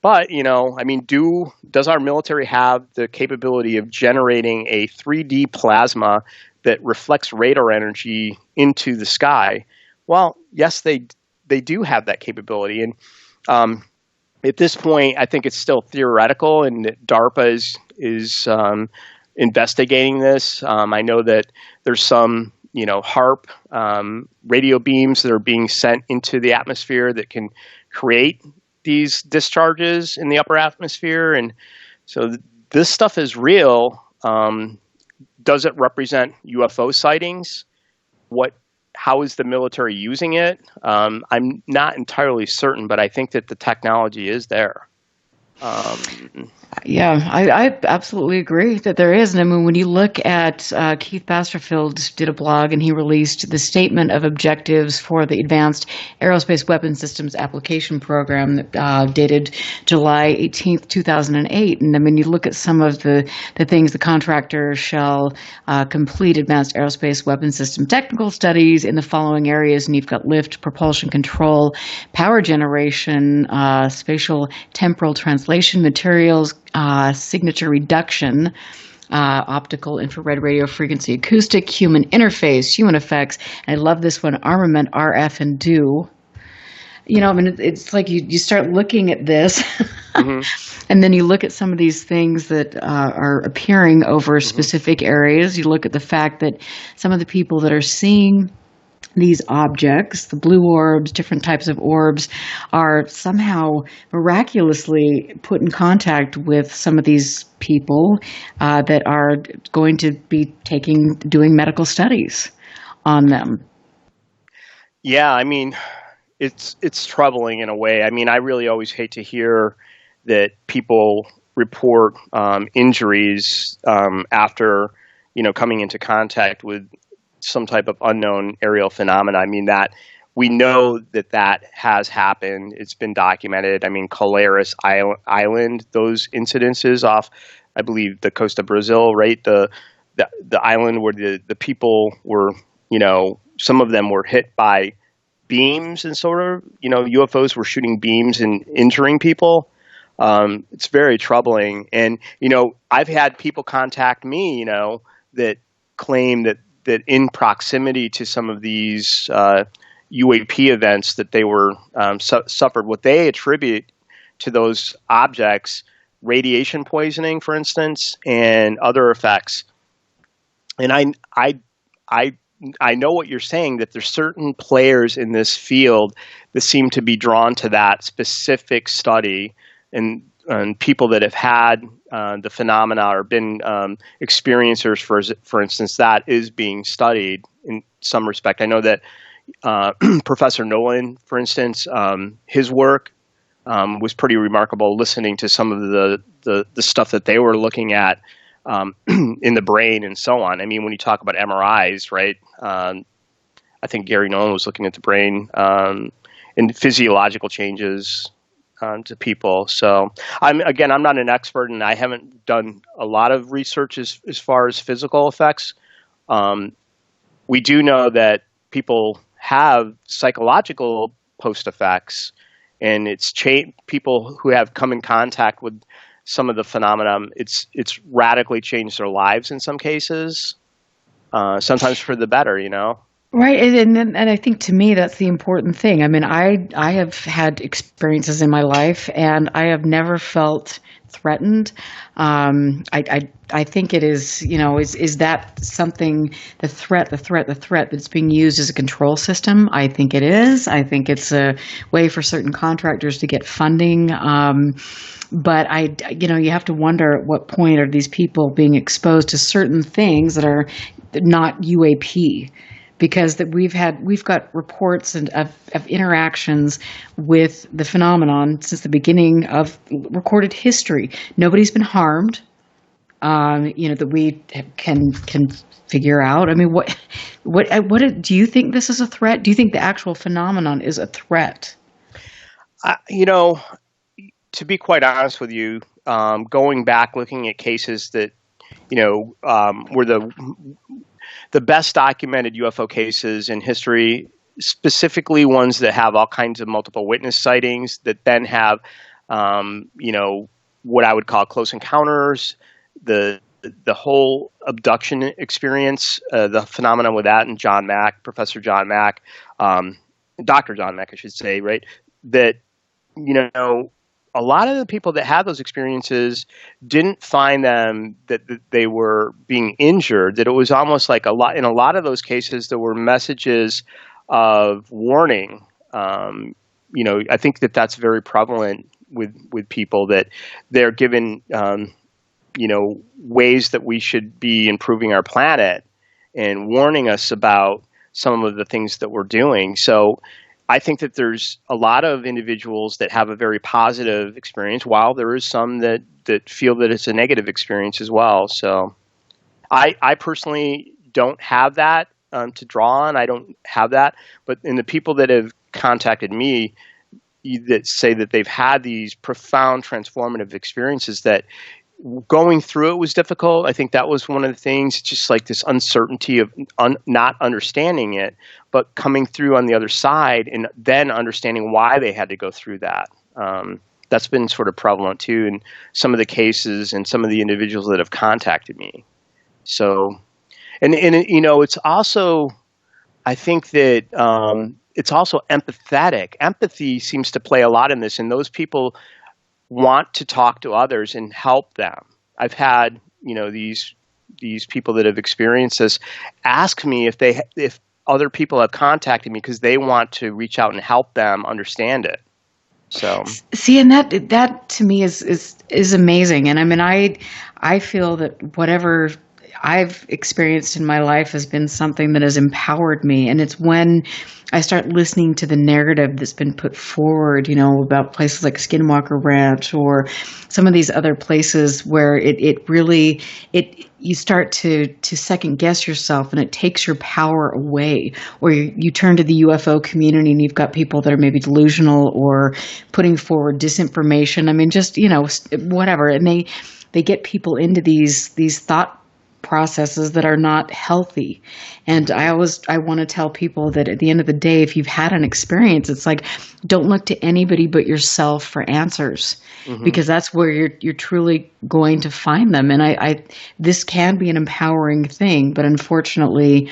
But, does our military have the capability of generating a 3D plasma that reflects radar energy into the sky? Well, yes, they do have that capability. And at this point, I think it's still theoretical, and DARPA is investigating this. I know that there's some, HARP radio beams that are being sent into the atmosphere that can create these discharges in the upper atmosphere. And so this stuff is real. Does it represent UFO sightings? How is the military using it? I'm not entirely certain, but I think that the technology is there. I absolutely agree that there is. And I mean, when you look at Keith Basterfield did a blog, and he released the Statement of Objectives for the Advanced Aerospace Weapons Systems Application Program, dated July 18th, 2008. And I mean, you look at some of the things the contractor shall complete advanced aerospace weapons system technical studies in the following areas. And you've got lift, propulsion control, power generation, spatial temporal translation materials, signature reduction, optical, infrared, radio frequency, acoustic, human interface, human effects. And I love this one, armament, RF, and do. It's like you start looking at this, and then you look at some of these things that are appearing over specific areas. You look at the fact that some of the people that are seeing these objects, the blue orbs, different types of orbs, are somehow miraculously put in contact with some of these people that are going to be doing medical studies on them. Yeah, I mean, it's troubling in a way. I mean, I really always hate to hear that people report injuries after, coming into contact with some type of unknown aerial phenomena. I mean, that we know that has happened. It's been documented. I mean, Colares Island, those incidences off, I believe, the coast of Brazil, right? The island where the people were, some of them were hit by beams and sort of, UFOs were shooting beams and injuring people. It's very troubling. And, I've had people contact me, that claim that in proximity to some of these UAP events that they were suffered, what they attribute to those objects, radiation poisoning, for instance, and other effects. And I know what you're saying, that there's certain players in this field that seem to be drawn to that specific study, and people that have had the phenomena or been experiencers, for instance, that is being studied in some respect. I know that Professor Nolan, for instance, his work was pretty remarkable listening to some of the stuff that they were looking at in the brain and so on. I mean, when you talk about MRIs, right? I think Gary Nolan was looking at the brain and physiological changes to people. So I'm not an expert, and I haven't done a lot of research as far as physical effects. We do know that people have psychological post effects, and it's people who have come in contact with some of the phenomenon. It's radically changed their lives in some cases, sometimes for the better, you know. Right, and I think to me that's the important thing. I mean, I have had experiences in my life, and I have never felt threatened. I think it is, you know, is that something, the threat that's being used as a control system? I think it is. I think it's a way for certain contractors to get funding. But you have to wonder at what point are these people being exposed to certain things that are not UAP. Because that we've got reports of interactions with the phenomenon since the beginning of recorded history. Nobody's been harmed, that we can figure out. I mean, what do you think this is a threat? Do you think the actual phenomenon is a threat? To be quite honest with you, going back looking at cases that were the best documented UFO cases in history, specifically ones that have all kinds of multiple witness sightings that then have, what I would call close encounters, the whole abduction experience, the phenomenon with that, and Professor John Mack, Dr. John Mack, I should say, right? That, a lot of the people that had those experiences didn't find them that they were being injured, that it was almost like in a lot of those cases, there were messages of warning. I think that's very prevalent with people, that they're given, ways that we should be improving our planet and warning us about some of the things that we're doing. So I think that there's a lot of individuals that have a very positive experience, while there is some that feel that it's a negative experience as well. So I personally don't have that to draw on. I don't have that. But in the people that have contacted me that say that they've had these profound transformative experiences, that going through it was difficult. I think that was one of the things, just like this uncertainty of not understanding it, but coming through on the other side and then understanding why they had to go through that. That's been sort of prevalent too in some of the cases and some of the individuals that have contacted me. So, and it's also, I think that it's also empathetic. Empathy seems to play a lot in this, and those people want to talk to others and help them. I've had, these people that have experienced this ask me if other people have contacted me because they want to reach out and help them understand it. So see, and that to me is amazing. And I mean, I feel that whatever I've experienced in my life has been something that has empowered me. And it's when I start listening to the narrative that's been put forward, about places like Skinwalker Ranch or some of these other places where you start to second guess yourself, and it takes your power away. Or you turn to the UFO community and you've got people that are maybe delusional or putting forward disinformation. I mean, just, whatever. And they get people into these thought processes that are not healthy. And I want to tell people that at the end of the day, if you've had an experience, it's like, don't look to anybody but yourself for answers, because that's where you're truly going to find them. And this can be an empowering thing, but unfortunately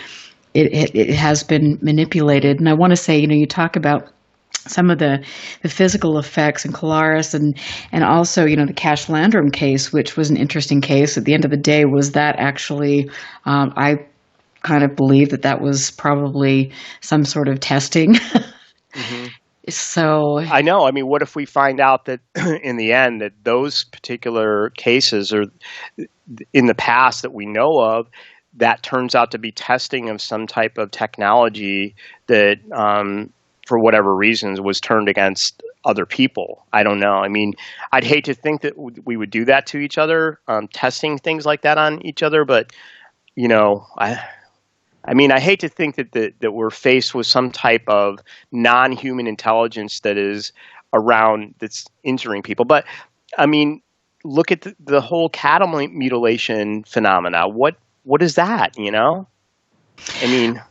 it has been manipulated. And I want to say, you talk about some of the physical effects in Colares and also, the Cash Landrum case, which was an interesting case. At the end of the day, was that actually, I kind of believe that was probably some sort of testing. So I know. I mean, what if we find out that in the end that those particular cases or in the past that we know of, that turns out to be testing of some type of technology that, for whatever reasons, was turned against other people. I don't know. I mean, I'd hate to think that we would do that to each other, testing things like that on each other. But, you know, I mean, I hate to think that we're faced with some type of non-human intelligence that is around that's injuring people. But, I mean, look at the whole cattle mutilation phenomena. What is that, you know? I mean...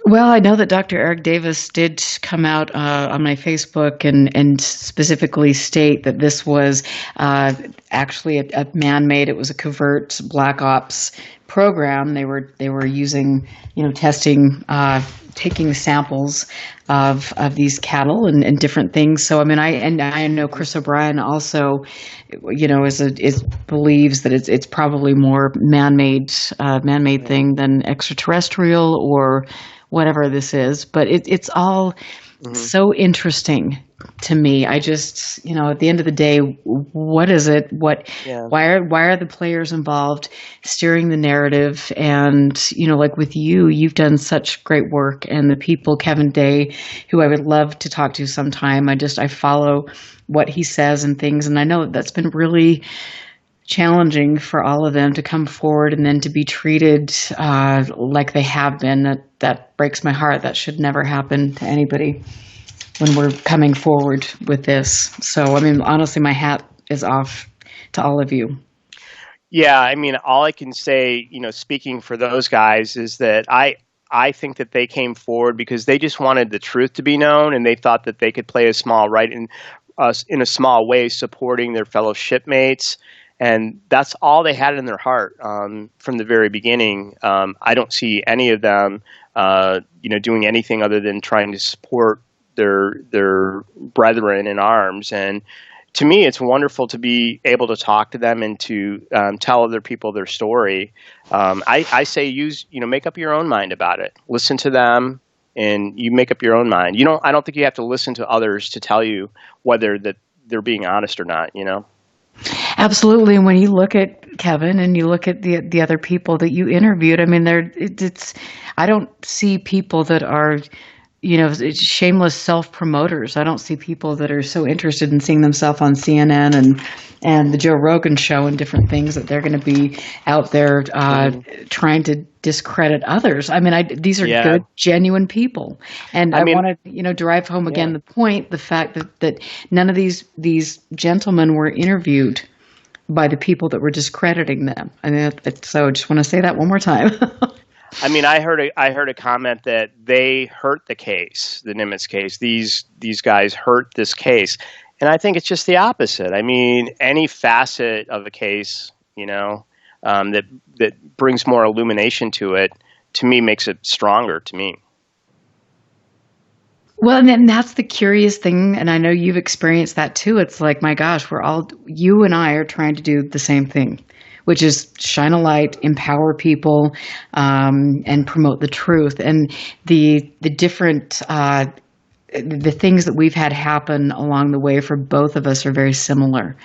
Well, I know that Dr. Eric Davis did come out on my Facebook and specifically state that this was actually a man-made. It was a covert black ops program. They were using, you know, testing, taking samples of these cattle and different things. So I mean, I know Chris O'Brien also, you know, believes that it's probably more man-made thing than extraterrestrial or whatever this is, but it's all so interesting to me. I just, you know, at the end of the day, what is it? Why are the players involved steering the narrative? And, you know, like with you've done such great work, and the people, Kevin Day, who I would love to talk to sometime. I follow what he says and things, and I know that's been really challenging for all of them to come forward and then to be treated like they have been. That breaks my heart. That should never happen to anybody when we're coming forward with this. So, I mean, honestly, my hat is off to all of you. Yeah, I mean, all I can say, you know, speaking for those guys, is that I think that they came forward because they just wanted the truth to be known, and they thought that they could play a small right in a small way, supporting their fellow shipmates. And that's all they had in their heart from the very beginning. I don't see any of them, you know, doing anything other than trying to support their brethren in arms. And to me, it's wonderful to be able to talk to them and to tell other people their story. I say make up your own mind about it. Listen to them, and you make up your own mind. I don't think you have to listen to others to tell you whether that they're being honest or not, you know? Absolutely. And when you look at Kevin and you look at the other people that you interviewed, I mean, I don't see people that are, you know, shameless self-promoters. I don't see people that are so interested in seeing themselves on CNN and the Joe Rogan show and different things that they're going to be out there trying to discredit others. I mean, these are good, genuine people. And I want to, you know, drive home again the fact that none of these gentlemen were interviewed by the people that were discrediting them. I mean, so I just want to say that one more time. I mean, I heard a comment that they hurt the case, the Nimitz case. These guys hurt this case, and I think it's just the opposite. I mean, any facet of a case, you know, that brings more illumination to it, to me, makes it stronger to me. Well, and then that's the curious thing, and I know you've experienced that too. It's like, my gosh, you and I are trying to do the same thing, which is shine a light, empower people, and promote the truth. And the different the things that we've had happen along the way for both of us are very similar.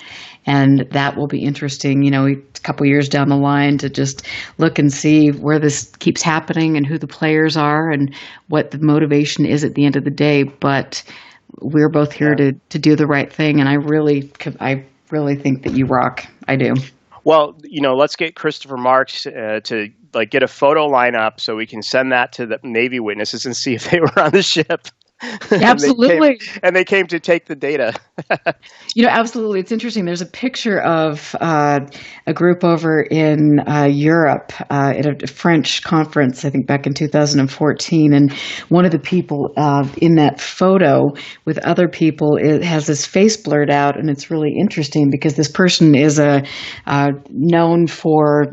And that will be interesting, you know, a couple years down the line to just look and see where this keeps happening and who the players are and what the motivation is at the end of the day. But we're both here to do the right thing. And I really think that you rock. I do. Well, you know, let's get Christopher Marks to get a photo lineup so we can send that to the Navy witnesses and see if they were on the ship. Absolutely. and they came to take the data. You know, absolutely. It's interesting. There's a picture of a group over in Europe at a French conference, I think back in 2014. And one of the people in that photo with other people has his face blurred out. And it's really interesting because this person is known for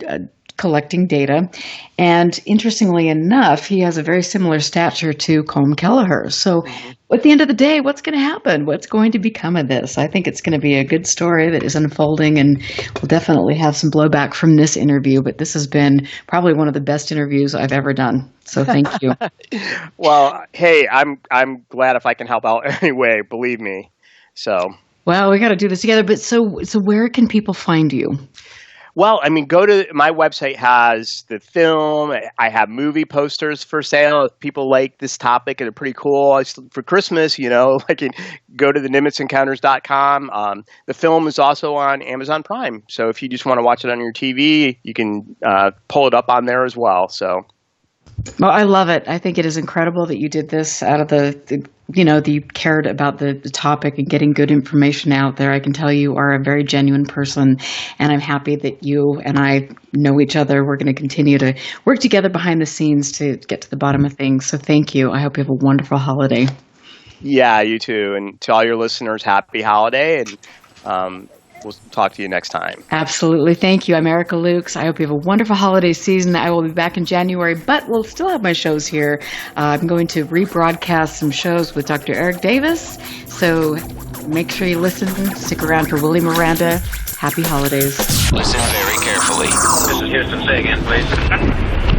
collecting data. And interestingly enough, he has a very similar stature to Colm Kelleher. So at the end of the day, what's going to happen? What's going to become of this? I think it's going to be a good story that is unfolding, and we'll definitely have some blowback from this interview. But this has been probably one of the best interviews I've ever done. So thank you. Well, hey, I'm glad if I can help out anyway, believe me. So. Well, we got to do this together. But so where can people find you? Well, I mean, go to my website, has the film. I have movie posters for sale. If people like this topic and are pretty cool for Christmas, like go to the NimitzEncounters.com. The film is also on Amazon Prime. So if you just want to watch it on your TV, you can pull it up on there as well. So. Well, I love it. I think it is incredible that you did this out of that you cared about the topic and getting good information out there. I can tell you are a very genuine person, and I'm happy that you and I know each other. We're going to continue to work together behind the scenes to get to the bottom of things. So thank you. I hope you have a wonderful holiday. Yeah, you too. And to all your listeners, happy holiday. And we'll talk to you next time. Absolutely. Thank you. I'm Erica Lukes. I hope you have a wonderful holiday season. I will be back in January, but we'll still have my shows here. I'm going to rebroadcast some shows with Dr. Eric Davis. So make sure you listen. Stick around for Willie Miranda. Happy holidays. Listen very carefully. This is Houston. Say again, please.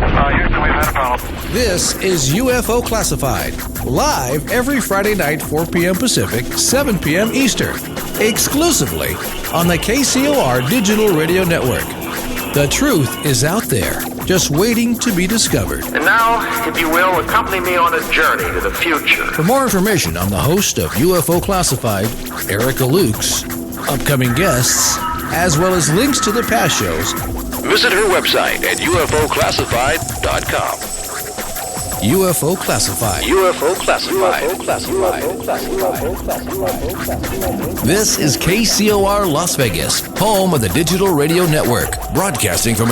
Houston, we've had a problem. This is UFO Classified, live every Friday night, 4 p.m. Pacific, 7 p.m. Eastern, exclusively on the KCOR Digital Radio Network. The truth is out there, just waiting to be discovered. And now, if you will, accompany me on a journey to the future. For more information on the host of UFO Classified, Erica Lukes, upcoming guests, as well as links to the past shows, visit her website at UFOclassified.com. UFO Classified. UFO Classified. This is KCOR Las Vegas, home of the Digital Radio Network, broadcasting from